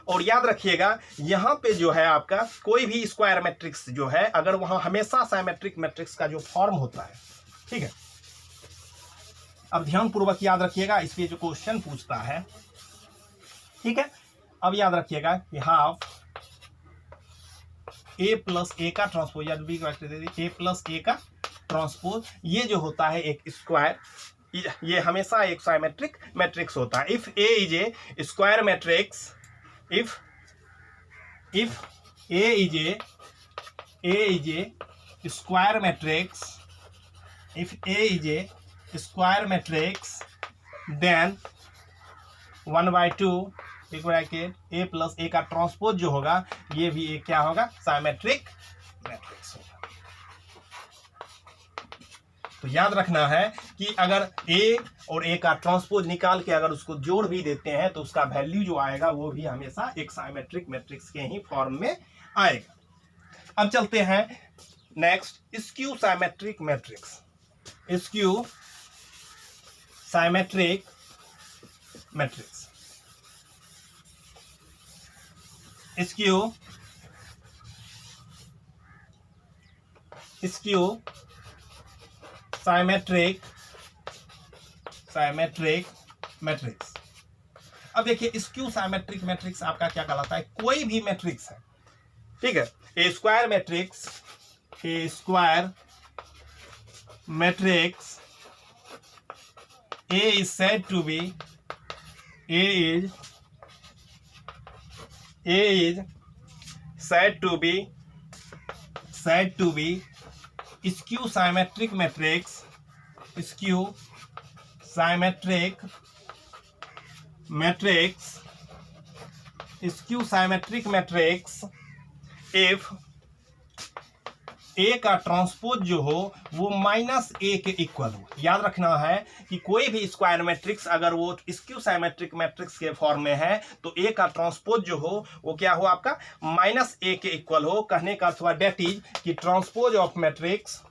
और याद रखिएगा यहाँ पे जो है आपका कोई भी स्क्वायर मैट्रिक्स जो है, अगर वहाँ हमेशा साइमेट्रिक मैट्रिक्स का जो फॉर्म होता है, ठीक है। अब ध्यानपूर्वक याद रखिएगा इस पे जो क्वेश्चन पूछता है, ठीक है। अब याद रखिएगा कि हाफ a प्लस ए का ट्रांसपोज, या बी a प्लस ए का ट्रांसपोज, ये जो होता है एक स्क्वायर, ये हमेशा एक साइमेट्रिक मैट्रिक्स होता है। If a is a square matrix, if a is a square matrix, if a is a square matrix, then 1/2 एक ब्रैकेट ए प्लस ए का ट्रांसपोज जो होगा ये भी एक क्या होगा, साइमेट्रिक मैट्रिक्स होगा। तो याद रखना है कि अगर ए और ए का ट्रांसपोज निकाल के अगर उसको जोड़ भी देते हैं तो उसका वैल्यू जो आएगा वो भी हमेशा एक साइमेट्रिक मैट्रिक्स के ही फॉर्म में आएगा। अब चलते हैं next, skew symmetric matrix. Skew symmetric matrix, skew symmetric matrix. अब देखिए स्क्यू साइमेट्रिक मैट्रिक्स आपका क्या कहलाता है, कोई भी मैट्रिक्स है, ठीक है, a square matrix, a square matrix, A is said to be said to be skew symmetric matrix, skew symmetric matrix, skew symmetric matrix if ए का ट्रांसपोज जो हो वो माइनस ए के इक्वल हो। याद रखना है कि कोई भी स्क्वायर मैट्रिक्स अगर वो स्क्यू साइमेट्रिक मैट्रिक्स के फॉर्म में है तो ए का ट्रांसपोज जो हो वो क्या हो, आपका माइनस ए के इक्वल हो। कहने का अर्थ हुआ डेट इज कि transpose of matrix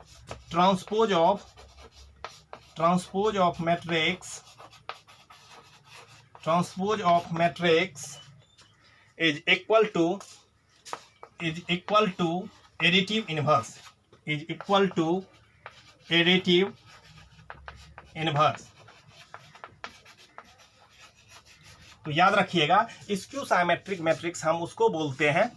is equal to additive inverse, is equal to additive inverse। तो याद रखिएगा स्क्यू साइमेट्रिक मैट्रिक्स हम उसको बोलते हैं,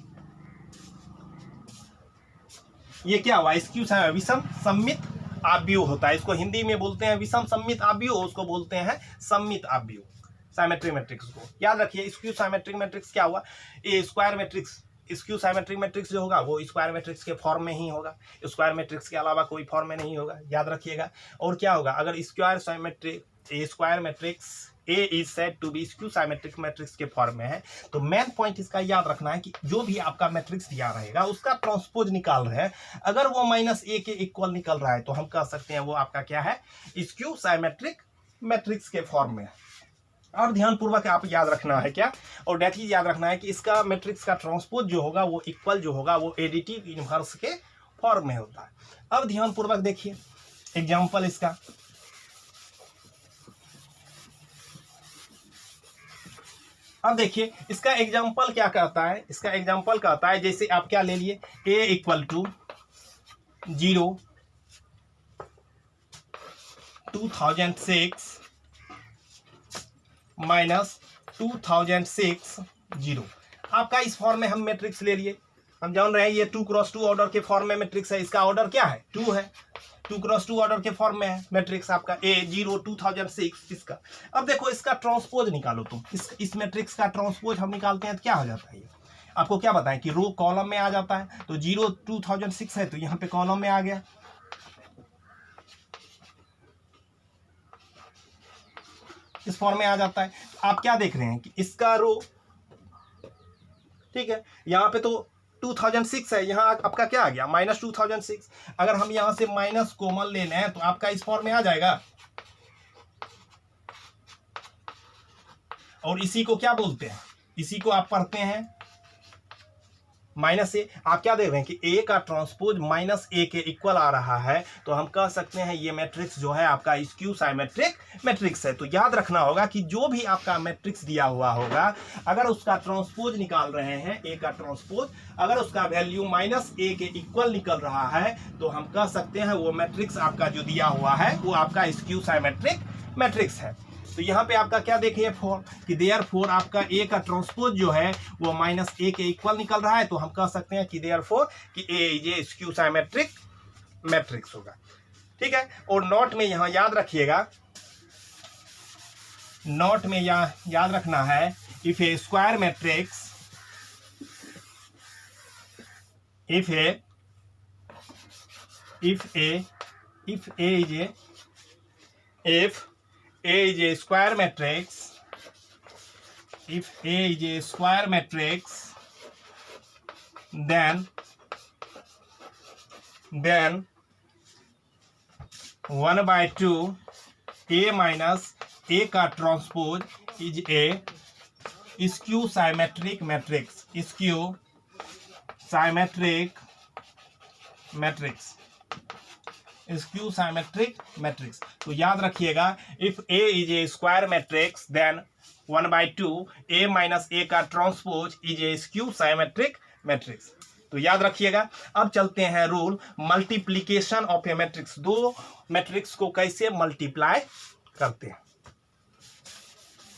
ये क्या हुआ, स्क्यू विषम सममित आव्यूह होता है, इसको हिंदी में बोलते हैं विषम सममित आव्यूह, उसको बोलते हैं सममित आव्यूह साइमेट्रिक मैट्रिक्स को। याद रखिए स्क्यू साइमेट्रिक मैट्रिक्स क्या हुआ, a square matrix, skew symmetric matrix जो होगा वो स्क्वायर मैट्रिक्स के फॉर्म में ही होगा, स्क्वायर मैट्रिक्स के अलावा कोई फॉर्म में नहीं होगा। याद रखिएगा। और क्या होगा, अगर square matrix A is said to be skew symmetric matrix के फॉर्म में है तो मेन पॉइंट इसका याद रखना है कि जो भी आपका मैट्रिक्स दिया रहेगा उसका ट्रांसपोज निकाल रहे हैं, अगर वो माइनस ए के इक्वल निकल रहा है तो हम कह सकते हैं वो आपका क्या है, स्क्यू साइमेट्रिक मैट्रिक्स के फॉर्म में है। और ध्यानपूर्वक आप याद रखना है क्या, और डेट ही याद रखना है कि इसका मैट्रिक्स का ट्रांसपोज जो होगा वो इक्वल जो होगा वो एडिटिव इनवर्स के फॉर्म में होता है। अब ध्यानपूर्वक देखिए एग्जांपल इसका, अब देखिए इसका एग्जांपल क्या कहता है, इसका एग्जांपल कहता है जैसे आप क्या ले लिए, a इक्वल टू 0 2006 माइनस 2006 0। आपका इस फॉर्म में हम मैट्रिक्स ले लिए, हम जान रहे हैं ये 2x2 ऑर्डर के फॉर्म में मैट्रिक्स है, इसका ऑर्डर क्या है 2 है, 2x2 ऑर्डर के फॉर्म में है मैट्रिक्स आपका A 0 2006 इसका। अब देखो इसका ट्रांसपोज निकालो तुम, इस मैट्रिक्स का ट्रांसपोज हम निकालते हैं तो क्या हो जाता है, ये आपको क्या बताएं कि रो कॉलम में आ जाता है, तो 0 2006 है तो यहाँ पे कॉलम में आ गया, इस फॉर्म में आ जाता है। आप क्या देख रहे हैं कि इसका रो, ठीक है, यहाँ पे तो 2006 है, यहाँ आपका क्या आ गया माइनस 2006। अगर हम यहाँ से माइनस कॉमन ले लें तो आपका इस फॉर्म में आ जाएगा, और इसी को क्या बोलते हैं, इसी को आप पढ़ते हैं माइनस ए। आप क्या देख रहे हैं कि ए का ट्रांसपोज माइनस ए के इक्वल आ रहा है, तो हम कह सकते हैं ये मैट्रिक्स जो है आपका स्क्यू साइमेट्रिक मैट्रिक्स है। तो याद रखना होगा कि जो भी आपका मैट्रिक्स दिया हुआ होगा अगर उसका ट्रांसपोज निकाल रहे हैं, ए का ट्रांसपोज अगर उसका वैल्यू माइनस ए के इक्वल निकल रहा है तो हम कह सकते हैं वो मैट्रिक्स आपका जो दिया हुआ है वो आपका स्क्यू साइमेट्रिक मैट्रिक्स है। तो यहाँ पे आपका क्या देखिए फोर कि देयरफॉर आपका ए का ट्रांसपोज जो है वो माइनस ए के इक्वल निकल रहा है, तो हम कह सकते हैं कि देयरफॉर कि A is a skew symmetric matrix होगा, ठीक है। और नोट में यहाँ याद रखिएगा, नोट में यहाँ याद रखना है if A square matrix, if A is a square matrix if A is a square matrix, then 1/2 A minus A का transpose is a skew symmetric matrix, skew symmetric matrix, skew symmetric matrix. तो याद रखिएगा, if A is a square matrix then 1/2 A minus A का transpose is a skew symmetric matrix. तो याद रखिएगा। अब चलते हैं rule multiplication of a matrix, दो मैट्रिक्स को कैसे मल्टीप्लाई करते हैं।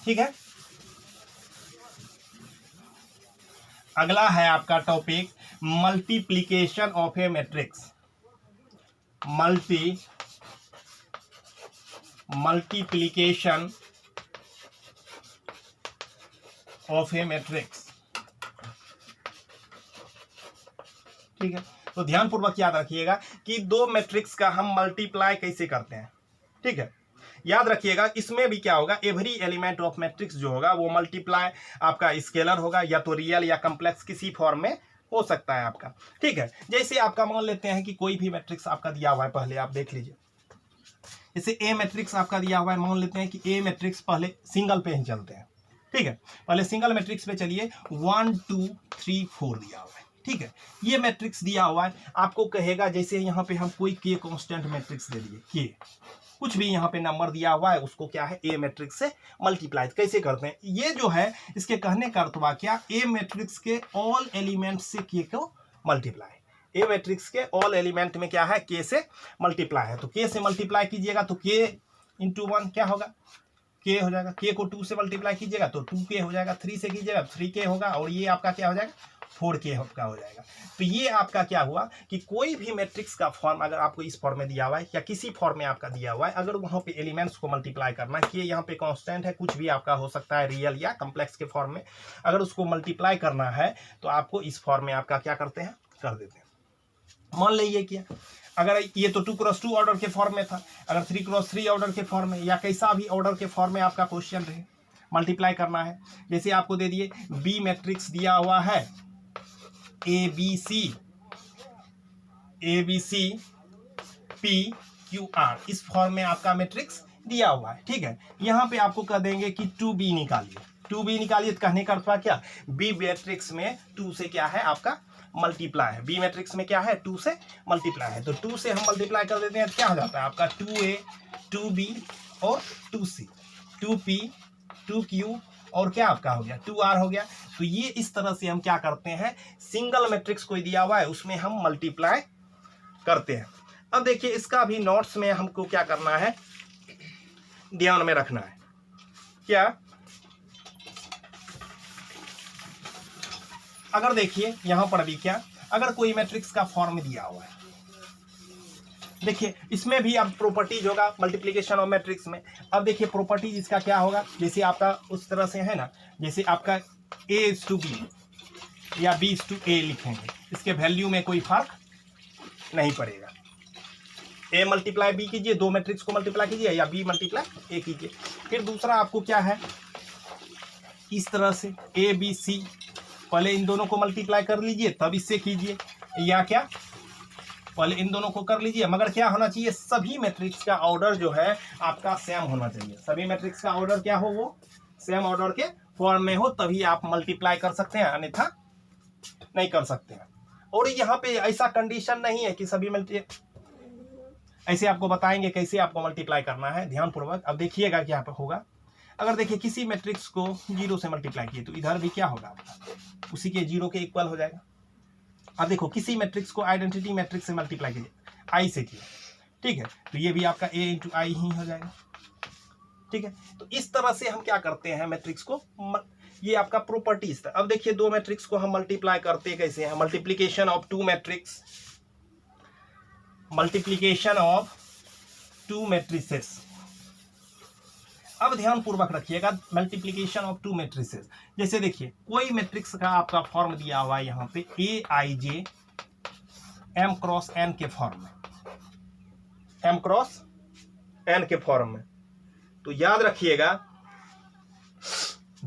ठीक है, अगला है आपका topic multiplication of a matrix. Multiplication of a matrix. ठीक है, तो ध्यानपूर्वक याद रखिएगा कि दो मैट्रिक्स का हम मल्टीप्लाई कैसे करते हैं। ठीक है, याद रखिएगा इसमें भी क्या होगा, एवरी एलिमेंट ऑफ मैट्रिक्स जो होगा वो मल्टीप्लाई आपका स्केलर होगा, या तो रियल या कम्प्लेक्स किसी फॉर्म में हो सकता है आपका। ठीक है, जैसे आपका मान लेते हैं कि कोई भी मैट्रिक्स आपका दिया हुआ है, पहले आप देख लीजिए। जैसे ए मैट्रिक्स आपका दिया हुआ है, मान लेते हैं कि ए मैट्रिक्स, पहले सिंगल पे ही चलते हैं। ठीक है, पहले सिंगल मैट्रिक्स पे चलिए, 1 2 3 4 दिया हुआ है। ठीक है, ये मैट्रिक्स दिया हुआ है, आपको कहेगा जैसे यहाँ पे हम कोई के कांस्टेंट मैट्रिक्स दे दिए, के कुछ भी यहाँ पे नंबर दिया हुआ है, उसको क्या है ए मैट्रिक्स से मल्टीप्लाई कैसे करते हैं। ये जो है इसके कहने का अर्थ हुआ क्या, ए मैट्रिक्स के ऑल एलिमेंट से के को मल्टीप्लाई। ए मैट्रिक्स के ऑल एलिमेंट में क्या है, के से मल्टीप्लाई है। तो के से मल्टीप्लाई कीजिएगा तो के इंटू 1 क्या होगा, के हो जाएगा। के को 2 से मल्टीप्लाई कीजिएगा तो 2k हो जाएगा। 3 से कीजिएगा 3k होगा, और ये आपका क्या हो जाएगा, 4k का हो जाएगा। तो ये आपका क्या हुआ कि कोई भी मैट्रिक्स का फॉर्म अगर आपको इस फॉर्म में दिया हुआ है या किसी फॉर्म में आपका दिया हुआ है, अगर वहाँ पे एलिमेंट्स को मल्टीप्लाई करना है, कि यहाँ पे कांस्टेंट है, कुछ भी आपका हो सकता है रियल या कम्प्लेक्स के फॉर्म में, अगर उसको मल्टीप्लाई करना है तो आपको इस फॉर्म में आपका क्या करते हैं, कर देते हैं। मान लीजिए क्या, अगर ये तो 2x2 ऑर्डर के फॉर्म में था, अगर 3x3 ऑर्डर के फॉर्म में या कैसा भी ऑर्डर के फॉर्म में आपका क्वेश्चन रहे, मल्टीप्लाई करना है। जैसे आपको दे दिए बी मैट्रिक्स दिया हुआ है, A B C P Q R, इस फॉर्म में आपका मैट्रिक्स दिया हुआ है। ठीक है, यहाँ पे आपको कह देंगे कि 2b निकालिए। 2b निकालिए तो कहने का अर्थ क्या, बी मैट्रिक्स में 2 से क्या है आपका मल्टीप्लाई है। बी मैट्रिक्स में क्या है, 2 से मल्टीप्लाई है। तो 2 से हम मल्टीप्लाई कर देते हैं तो क्या हो जाता है आपका 2a 2b और 2c, 2p 2q और क्या आपका हो गया 2r हो गया। तो ये इस तरह से हम क्या करते हैं, सिंगल मैट्रिक्स कोई दिया हुआ है उसमें हम मल्टीप्लाई करते हैं। अब देखिए इसका भी नोट्स में हमको क्या करना है, ध्यान में रखना है। क्या, अगर देखिए यहां पर भी क्या, अगर कोई मैट्रिक्स का फॉर्म दिया हुआ है, देखिए इसमें भी अब प्रॉपर्टीज होगा मल्टीप्लिकेशन ऑफ मैट्रिक्स में। अब देखिए प्रॉपर्टीज इसका क्या होगा, जैसे आपका उस तरह से है ना, जैसे आपका a is to b या b is to a लिखेंगे, इसके वैल्यू में कोई फर्क नहीं पड़ेगा। a मल्टीप्लाई b कीजिए, दो मैट्रिक्स को मल्टीप्लाई कीजिए, या b मल्टीप्लाई a कीजिए। फिर दूसरा आपको क्या है, इस तरह से a b c, पहले इन दोनों को मल्टीप्लाई कर लीजिए तब इससे कीजिए, या क्या पहले इन दोनों को कर लीजिए। मगर क्या होना चाहिए, सभी मैट्रिक्स का ऑर्डर जो है आपका सेम होना चाहिए। सभी मैट्रिक्स का ऑर्डर क्या हो, वो सेम ऑर्डर के फॉर्म में हो, तभी आप मल्टीप्लाई कर सकते हैं, अन्यथा नहीं कर सकते हैं। और यहाँ पे ऐसा कंडीशन नहीं है कि सभी ऐसे आपको बताएंगे कैसे आपको मल्टीप्लाई करना है, ध्यानपूर्वक। अब देखिएगा क्या होगा, अगर देखिए किसी मैट्रिक्स को 0 से मल्टीप्लाई किए तो इधर भी क्या होगा आपका, उसी के 0 के इक्वल हो जाएगा। अब देखो किसी मैट्रिक्स को आइडेंटिटी मैट्रिक्स से मल्टीप्लाई कीजिए, आई से किया, ठीक है, तो ये भी आपका a इंटू आई ही हो जाएगा। ठीक है, तो इस तरह से हम क्या करते हैं मैट्रिक्स को, ये आपका प्रॉपर्टीज था। अब देखिए दो मैट्रिक्स को हम मल्टीप्लाई करते कैसे हैं, multiplication of two matrix, multiplication of two matrices. अब ध्यान पूर्वक रखिएगा, मल्टीप्लिकेशन ऑफ टू मैट्रिसेस। जैसे देखिए कोई मैट्रिक्स का आपका फॉर्म दिया हुआ है यहाँ पे ए आई जे एम क्रॉस एन के फॉर्म में, एम क्रॉस एन के फॉर्म में। तो याद रखिएगा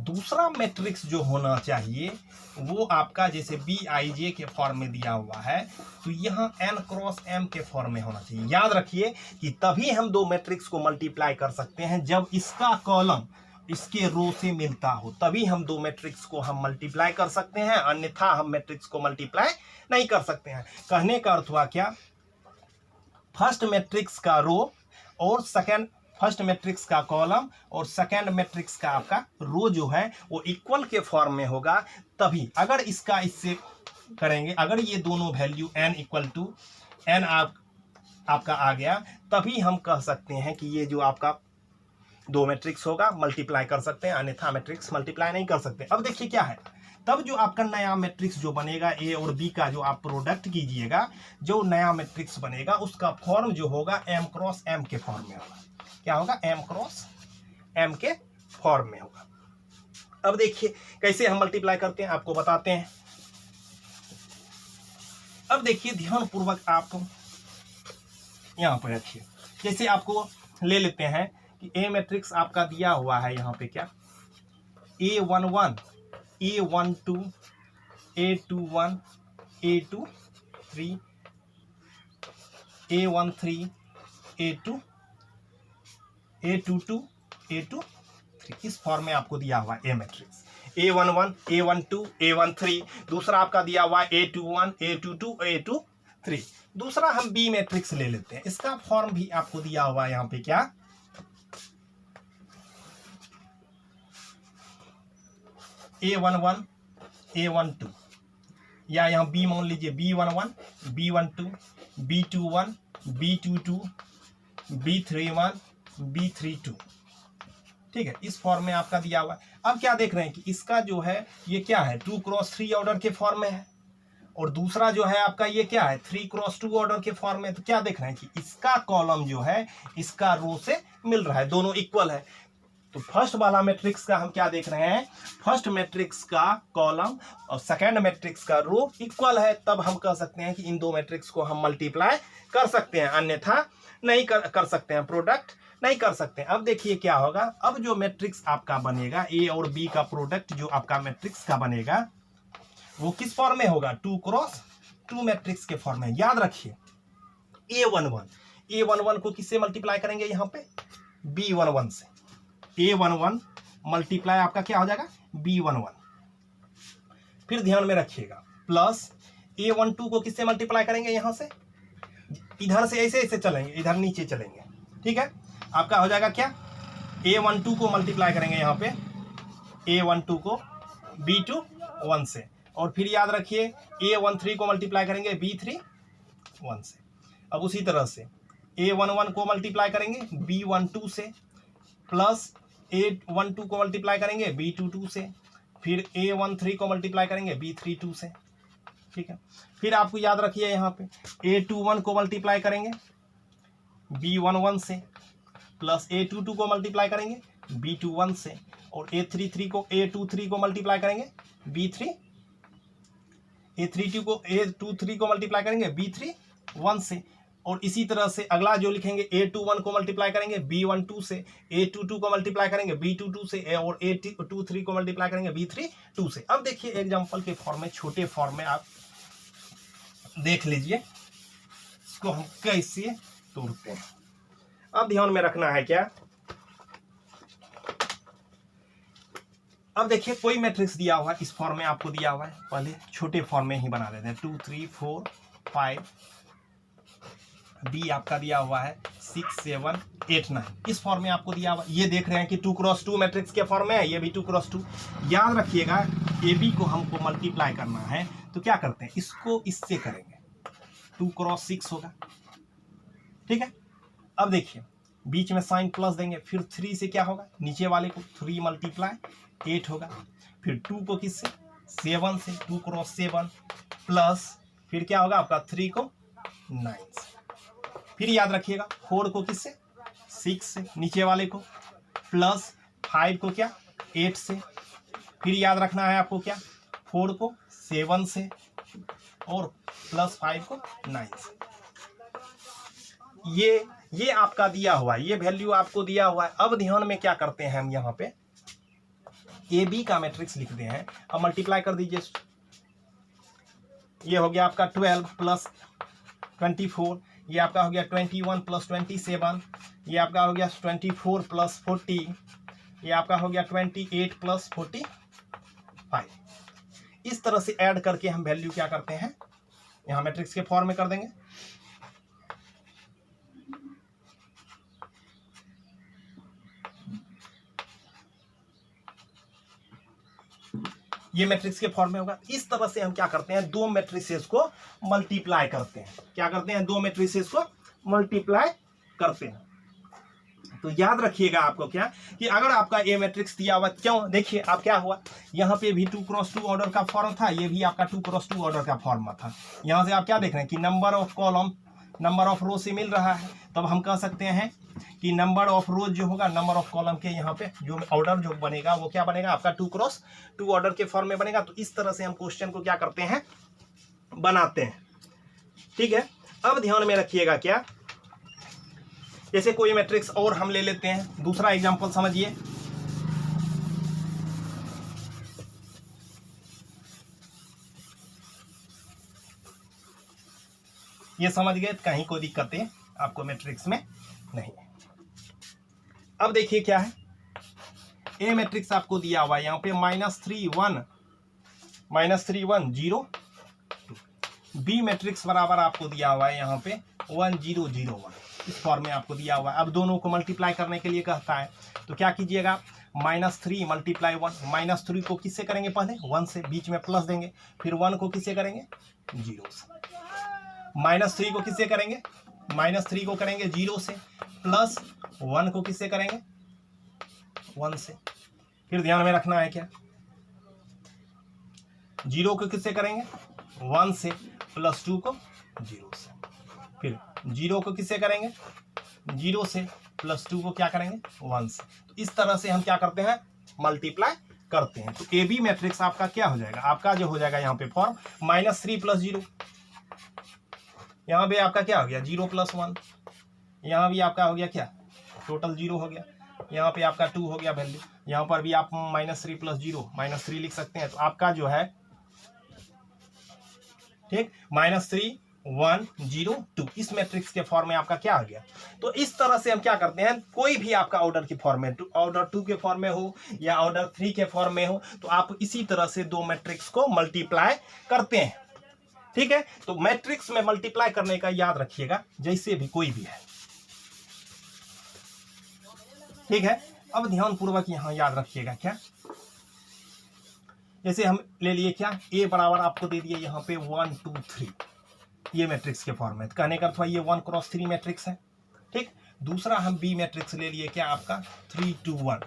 दूसरा मैट्रिक्स जो होना चाहिए वो आपका जैसे BIJ के फॉर्म में दिया हुआ है तो यहाँ N क्रॉस M के फॉर्म में होना चाहिए। याद रखिए कि तभी हम दो मैट्रिक्स को मल्टीप्लाई कर सकते हैं जब इसका कॉलम इसके रो से मिलता हो, तभी हम दो मैट्रिक्स को हम मल्टीप्लाई कर सकते हैं, अन्यथा हम मैट्रिक्स को मल्टीप्लाई नहीं कर सकते हैं। कहने का अर्थ हुआ क्या, फर्स्ट मैट्रिक्स का रो और सेकंड फर्स्ट मैट्रिक्स का कॉलम और सेकंड मैट्रिक्स का आपका रो जो है वो इक्वल के फॉर्म में होगा। तभी अगर इसका इससे करेंगे, अगर ये दोनों value n equal to n आपका आ गया, तभी हम कह सकते हैं कि ये जो आपका दो मैट्रिक्स होगा मल्टीप्लाई कर सकते हैं, अन्यथा मैट्रिक्स मल्टीप्लाई नहीं कर सकते। अब देखिए क्या है, तब जो आपका नया मैट्रिक्स जो बनेगा A और B का जो आप प्रोडक्ट कीजिएगा, जो नया मैट्रिक्स बनेगा उसका फॉर्म जो होगा M क्रॉस M के फॉर्म में होगा। क्या होगा, M क्रॉस M के फॉर्म में होगा। अब देखिए कैसे हम मल्टीप्लाई करते हैं, आपको बताते हैं। अब देखिए ध्यान पूर्वक आप यहाँ पर रखिए, जैसे आपको ले लेते हैं कि A मैट्रिक्स आपका दिया हुआ है यहाँ पे क्या, A11 A12 A21 A23 A13 A2 A22 A23, इस फॉर्म में आपको दिया हुआ है A matrix. A11 A12 A13, दूसरा आपका दिया हुआ है A21 A22 A23। दूसरा हम B मैट्रिक्स ले लेते हैं, इसका फॉर्म भी आपको दिया हुआ है यहाँ पे क्या, A11 A12, या यहाँ B मान लीजिए B11 B12 B21 B22 B31 B32, ठीक है, इस फॉर्म में आपका दिया हुआ है। अब क्या देख रहे हैं कि इसका जो है ये क्या है 2 क्रॉस 3 ऑर्डर के फॉर्म में है, और दूसरा जो है आपका ये क्या है 3 क्रॉस 2 ऑर्डर के फॉर्म में। तो क्या देख रहे हैं कि इसका कॉलम जो है इसका रो से मिल रहा है, दोनों इक्वल है। तो फर्स्ट वाला मैट्रिक्स का हम क्या देख रहे हैं, फर्स्ट मैट्रिक्स का कॉलम और सेकंड मैट्रिक्स का रो इक्वल है, तब हम कह सकते हैं कि इन दो मैट्रिक्स को हम मल्टीप्लाई कर सकते हैं, अन्यथा नहीं कर सकते हैं, प्रोडक्ट नहीं कर सकते हैं। अब देखिए क्या होगा, अब जो मैट्रिक्स आपका बनेगा A और B का प्रोडक्ट जो आपका मैट्रिक्स का बनेगा वो किस फॉर्म में होगा, 2 क्रॉस 2 मैट्रिक्स के फॉर्म में। याद रखिए A11 को किससे मल्टीप्लाई करेंगे, यहाँ पे B11 से। A11 मल्टीप्लाई आपका क्या हो जाएगा B11, फिर ध्यान में रखिएगा प्लस A12 को किससे मल्टीप्लाई करेंगे, यहाँ से इधर से ऐसे ऐसे चलेंगे, इधर नीचे चलेंगे, ठीक है। आपका हो जाएगा क्या, A12 को मल्टीप्लाई करेंगे यहाँ पे A12 को B21 से, और फिर याद रखिए A13 को मल्टीप्लाई करेंगे B31 से। अब उसी तरह से A11 को मल्टीप्लाई करेंगे B12 से, प्लस A12 को मल्टीप्लाई करेंगे B22 से, फिर A13 को मल्टीप्लाई करेंगे B32 से, ठीक है। फिर आपको याद रखिए यहाँ पे A21 को मल्टीप्लाई करेंगे B11 से, प्लस A22 को मल्टीप्लाई करेंगे B21 से, और A23 को मल्टीप्लाई करेंगे A23 को मल्टीप्लाई करेंगे B31 से, और इसी तरह से अगला जो लिखेंगे A21 को मल्टीप्लाई करेंगे B12 से, A22 को मल्टीप्लाई करेंगे B22 से, और A23 को मल्टीप्लाई करेंगे B32 से। अब देखिए एग्जांपल के फॉर्म में, छोटे फॉर्म में आप देख लीजिए इसको हम कैसे तोड़ते हैं। अब ध्यान में रखना है क्या, अब देखिए कोई मैट्रिक्स दिया हुआ है, इस फॉर्म में आपको दिया हुआ है, पहले छोटे फॉर्म में ही बना लेते हैं। 2 3 4 5, B आपका दिया हुआ है 6 7 8 9, इस फॉर्म में आपको दिया हुआ। ये देख रहे हैं कि 2 क्रॉस 2 मैट्रिक्स के फॉर्म में है, ये भी 2 क्रॉस 2। याद रखिएगा AB को हमको मल्टीप्लाई करना है तो क्या करते हैं, इसको इससे करेंगे 2 क्रॉस 6 होगा, ठीक है। अब देखिए बीच में साइन प्लस देंगे, फिर 3 से क्या होगा, नीचे वाले को 3 मल्टीप्लाई 8 होगा, फिर 2 को किससे 7 से, 2 क्रॉस 7, प्लस फिर क्या होगा आपका 3 को 9 से, फिर याद रखिएगा 4 को किससे 6 से, नीचे वाले को, प्लस 5 को क्या 8 से, फिर याद रखना है आपको क्या 4 को 7 से, और प्लस 5 को 9 से। ये आपका दिया हुआ है, ये वैल्यू आपको दिया हुआ है। अब ध्यान में क्या करते हैं हम यहाँ पे, ए बी का मैट्रिक्स लिखते हैं, अब मल्टीप्लाई कर दीजिए। ये हो गया आपका 12 प्लस 24, ये आपका हो गया 21 प्लस 27, ये आपका हो गया 24 प्लस 40, ये आपका हो गया 28 प्लस 45। इस तरह से ऐड करके हम वैल्यू क्या करते हैं, यहाँ मैट्रिक्स के फॉर्म में कर देंगे। ये मैट्रिक्स के फॉर्म में होगा। इस तरह से हम क्या करते हैं, दो मैट्रिसेस को मल्टीप्लाई करते हैं। क्या करते हैं, दो मैट्रिसेस को मल्टीप्लाई करते हैं। तो याद रखिएगा आपको क्या, कि अगर आपका ए मैट्रिक्स दिया हुआ, क्यों देखिए आप क्या हुआ, यहाँ पे भी 2x2 ऑर्डर का फॉर्म था, ये भी आपका 2x2 ऑर्डर का फॉर्म था। यहाँ से आप क्या देख रहे हैं कि number of column number of row से मिल रहा है, तब हम कह सकते हैं कि नंबर ऑफ रोज जो होगा नंबर ऑफ कॉलम के यहाँ पे जो ऑर्डर जो बनेगा वो क्या बनेगा, आपका 2x2 ऑर्डर के फॉर्म में बनेगा। तो इस तरह से हम क्वेश्चन को क्या करते हैं, बनाते हैं। ठीक है, अब ध्यान में रखिएगा क्या, जैसे कोई मैट्रिक्स और हम ले लेते हैं, दूसरा एग्जांपल समझिए। ये समझ गए, कहीं कोई दिक्कतें आपको मैट्रिक्स में नहीं है। अब देखिए क्या है, ए मैट्रिक्स आपको दिया हुआ है यहाँ पे -3 1 0 2। बी मैट्रिक्स बराबर आपको दिया हुआ है यहाँ पे 1 0 0 1, इस फॉर्म में आपको दिया हुआ है। अब दोनों को मल्टीप्लाई करने के लिए कहता है, तो क्या कीजिएगा, -3 मल्टीप्लाई 1, -3 को किससे करेंगे, पहले 1 से, बीच में प्लस देंगे, फिर 1 को किससे करेंगे, 0 से। -3 को किससे करेंगे, -3 को करेंगे 0 से, प्लस 1 को किससे करेंगे, 1 से। फिर ध्यान में रखना है क्या, 0 को किससे करेंगे, 1 से, प्लस 2 को 0 से। फिर 0 को किससे करेंगे, 0 से, प्लस 2 को क्या करेंगे, 1 से। तो इस तरह से हम क्या करते हैं, मल्टीप्लाई करते हैं। तो ए बी मैट्रिक्स आपका क्या हो जाएगा, आपका जो हो जाएगा यहाँ पे फॉर्म -3 + 0, यहाँ पे आपका क्या हो गया 0 + 1, यहाँ भी आपका हो गया क्या, टोटल 0 हो गया, यहाँ पे आपका 2 हो गया वैल्यू, यहाँ पर भी आप -3 + 0 -3 लिख सकते हैं। तो आपका जो है ठीक -3 1 0 2 इस मैट्रिक्स के फॉर्म में आपका क्या आ गया। तो इस तरह से हम क्या करते हैं, कोई भी आपका ऑर्डर की फॉर्म में, ऑर्डर 2 के फॉर्म में हो या ऑर्डर 3 के फॉर्म में हो, तो आप इसी तरह से दो मैट्रिक्स को मल्टीप्लाई करते हैं। ठीक है, तो मैट्रिक्स में मल्टीप्लाई करने का याद रखिएगा, जैसे भी कोई भी है। ठीक है, अब ध्यान पूर्वक यहां याद रखिएगा क्या, जैसे हम ले लिए क्या, ए बराबर आपको दे दिए यहाँ पे 1 2 3, ये मैट्रिक्स के फॉर्म में, कहने का अर्थवा ये 1 × 3 मैट्रिक्स है। ठीक, दूसरा हम बी मैट्रिक्स ले लिए क्या, आपका 3 2 1,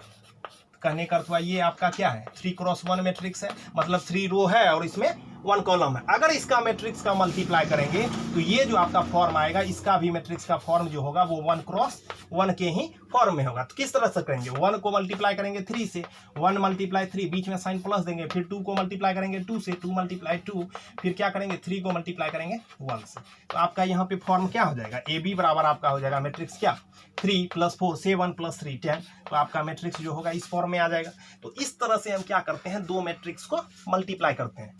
कहने का अर्थवा ये आपका क्या है, 3 × 1 मैट्रिक्स है, मतलब 3 रो है और इसमें 1 कॉलम है। अगर इसका मैट्रिक्स का मल्टीप्लाई करेंगे तो ये जो आपका फॉर्म आएगा, इसका भी मैट्रिक्स का फॉर्म जो होगा वो 1 × 1 के ही फॉर्म में होगा। तो किस तरह से करेंगे, 1 को मल्टीप्लाई करेंगे 3 से, 1 × 3, बीच में साइन प्लस देंगे, फिर 2 को मल्टीप्लाई करेंगे 2 से, 2 × 2, फिर क्या करेंगे 3 को मल्टीप्लाई करेंगे 1 से। तो आपका यहाँ पे फॉर्म क्या हो जाएगा, ए बी बराबर आपका हो जाएगा मैट्रिक्स क्या, 3 + 4 7 + 3 10। तो आपका मैट्रिक्स जो होगा इस फॉर्म में आ जाएगा। तो इस तरह से हम क्या करते हैं, दो मैट्रिक्स को मल्टीप्लाई करते हैं।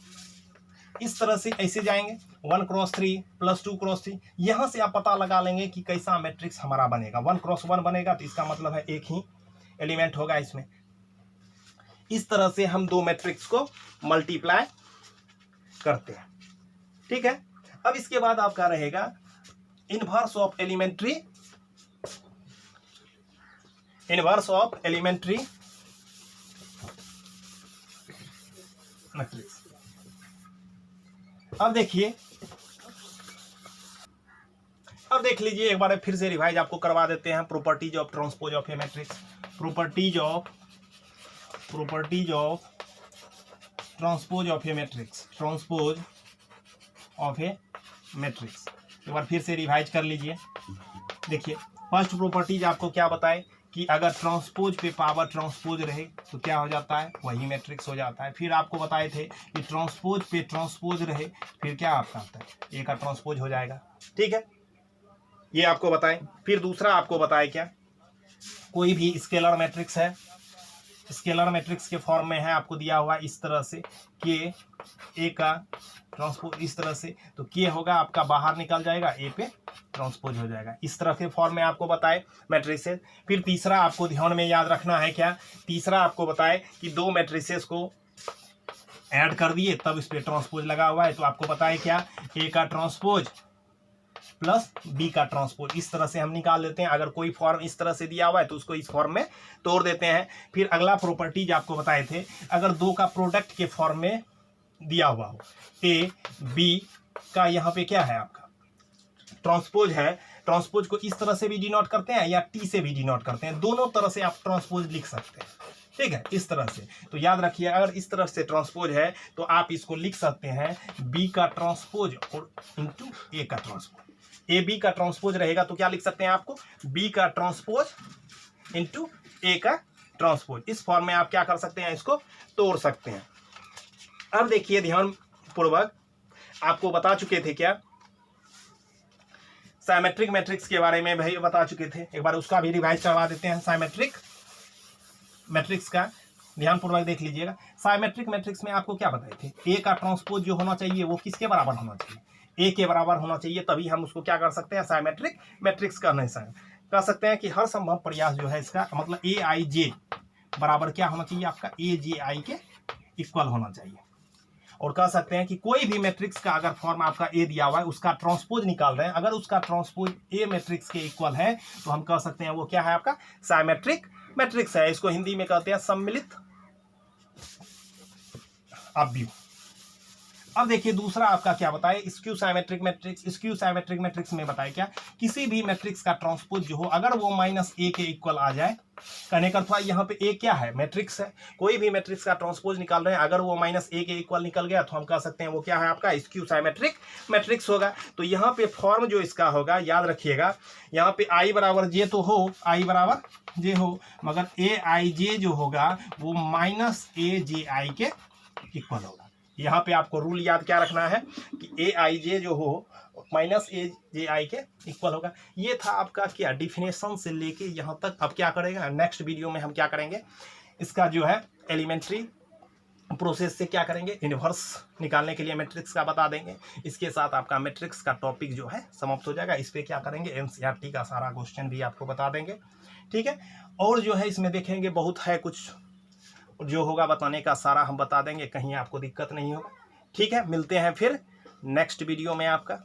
इस तरह से ऐसे जाएंगे 1 × 3 + 2 × 3, यहां से आप पता लगा लेंगे कि कैसा मैट्रिक्स हमारा बनेगा। 1 × 1 बनेगा तो इसका मतलब है एक ही एलिमेंट होगा इसमें। इस तरह से हम दो मैट्रिक्स को मल्टीप्लाई करते हैं। ठीक है, अब इसके बाद आपका रहेगा इनवर्स ऑफ एलिमेंट्री मैट्रिक्स। अब देखिए, अब देख लीजिए एक बार फिर से रिवाइज आपको करवा देते हैं। Properties of transpose of a matrix, properties of transpose of a matrix, transpose of a matrix. एक बार फिर से रिवाइज कर लीजिए। देखिए, फर्स्ट प्रॉपर्टीज आपको क्या बताए कि अगर ट्रांसपोज पे पावर ट्रांसपोज रहे तो क्या हो जाता है, वही मैट्रिक्स हो जाता है। फिर आपको बताए थे कि ट्रांसपोज पे ट्रांसपोज रहे फिर क्या आपका आता है, ए का ट्रांसपोज हो जाएगा। ठीक है, ये आपको बताएं। फिर दूसरा आपको बताए क्या, कोई भी स्केलर मैट्रिक्स है, स्केलर मैट्रिक्स के फॉर्म में है, आपको दिया हुआ इस तरह से के ए का ट्रांसपोज इस तरह से, तो के होगा आपका बाहर निकल जाएगा, ए पे ट्रांसपोज हो जाएगा। इस तरह के फॉर्म में आपको बताए मैट्रिसेस। फिर तीसरा आपको ध्यान में याद रखना है क्या, तीसरा आपको बताए कि दो मैट्रिसेस को ऐड कर दिए तब इस पे ट्रांसपोज लगा हुआ है, तो आपको पता है क्या, ए का ट्रांसपोज प्लस बी का ट्रांसपोज, इस तरह से हम निकाल लेते हैं। अगर कोई फॉर्म इस तरह से दिया हुआ है तो उसको इस फॉर्म में तोड़ देते हैं। फिर अगला प्रॉपर्टीज आपको बताए थे, अगर दो का प्रोडक्ट के फॉर्म में दिया हुआ हो, ए बी का यहाँ पे क्या है आपका ट्रांसपोज है, ट्रांसपोज को इस तरह से भी डिनोट करते हैं या टी से भी डिनोट करते हैं, दोनों तरह से आप ट्रांसपोज लिख सकते हैं, ठीक है, इस तरह से। तो याद रखिए, अगर इस तरह से ट्रांसपोज है तो आप इसको लिख सकते हैं बी का ट्रांसपोज और इंटू ए का ट्रांसपोज। ए बी का ट्रांसपोज रहेगा तो क्या लिख सकते हैं, आपको बी का ट्रांसपोज इंटू ए का ट्रांसपोज। इस फॉर्म में आप क्या कर सकते हैं, इसको तोड़ सकते हैं। अब देखिए ध्यान पूर्वक, आपको बता चुके थे क्या, साइमेट्रिक मैट्रिक्स के बारे में भाई बता चुके थे, एक बार उसका भी रिवाइज करवा देते हैं। साइमेट्रिक मैट्रिक्स का ध्यान पूर्वक देख लीजिएगा। साइमेट्रिक मैट्रिक्स में आपको क्या बताए थे, ए का ट्रांसपोज जो होना चाहिए वो किसके बराबर होना चाहिए, ए के बराबर होना चाहिए, तभी हम उसको क्या कर सकते हैं, साइमेट्रिक मैट्रिक्स का नहीं कह सकते हैं कि हर संभव प्रयास जो है इसका मतलब ए आई जे बराबर क्या होना चाहिए, आपका ए जे आई के इक्वल होना चाहिए। और कह सकते हैं कि कोई भी मैट्रिक्स का अगर फॉर्म आपका ए दिया हुआ है, उसका ट्रांसपोज निकाल रहे हैं, अगर उसका ट्रांसपोज ए मैट्रिक्स के इक्वल है तो हम कह सकते हैं वो क्या है, आपका साइमेट्रिक मैट्रिक्स है। इसको हिंदी में कहते हैं सम्मिलित अवयव। अब देखिए दूसरा आपका क्या बताए, skew symmetric matrix. Skew symmetric matrix में बताए क्या, किसी भी मैट्रिक्स का ट्रांसपोज जो हो अगर वो माइनस ए के इक्वल आ जाए, कहने का था यहाँ पे ए क्या है, मैट्रिक्स है, कोई भी मैट्रिक्स का ट्रांसपोज निकाल रहे हैं, अगर वो माइनस ए के इक्वल निकल गया तो हम कह सकते हैं वो क्या है, आपका स्क्यू साइमेट्रिक मैट्रिक्स होगा। तो यहाँ पे फॉर्म जो इसका होगा, याद रखिएगा, यहाँ पे आई बराबर जे तो हो, आई बराबर जे हो, मगर ए आई जे जो होगा वो माइनस ए जे आई के इक्वल होगा। यहाँ पे आपको रूल याद क्या रखना है कि ए आई जे जो हो माइनस ए जे आई के इक्वल होगा। ये था आपका क्या डिफिनेशन से लेके यहाँ तक। अब क्या करेगा, नेक्स्ट वीडियो में हम क्या करेंगे, इसका जो है एलिमेंट्री प्रोसेस से क्या करेंगे, इन्वर्स निकालने के लिए मैट्रिक्स का बता देंगे। इसके साथ आपका मैट्रिक्स का टॉपिक जो है समाप्त हो जाएगा। इस पर क्या करेंगे, एनसीईआरटी का सारा क्वेश्चन भी आपको बता देंगे, ठीक है। और जो है इसमें देखेंगे बहुत है कुछ जो होगा बताने का, सारा हम बता देंगे, कहीं आपको दिक्कत नहीं होगा, ठीक है। मिलते हैं फिर नेक्स्ट वीडियो में आपका।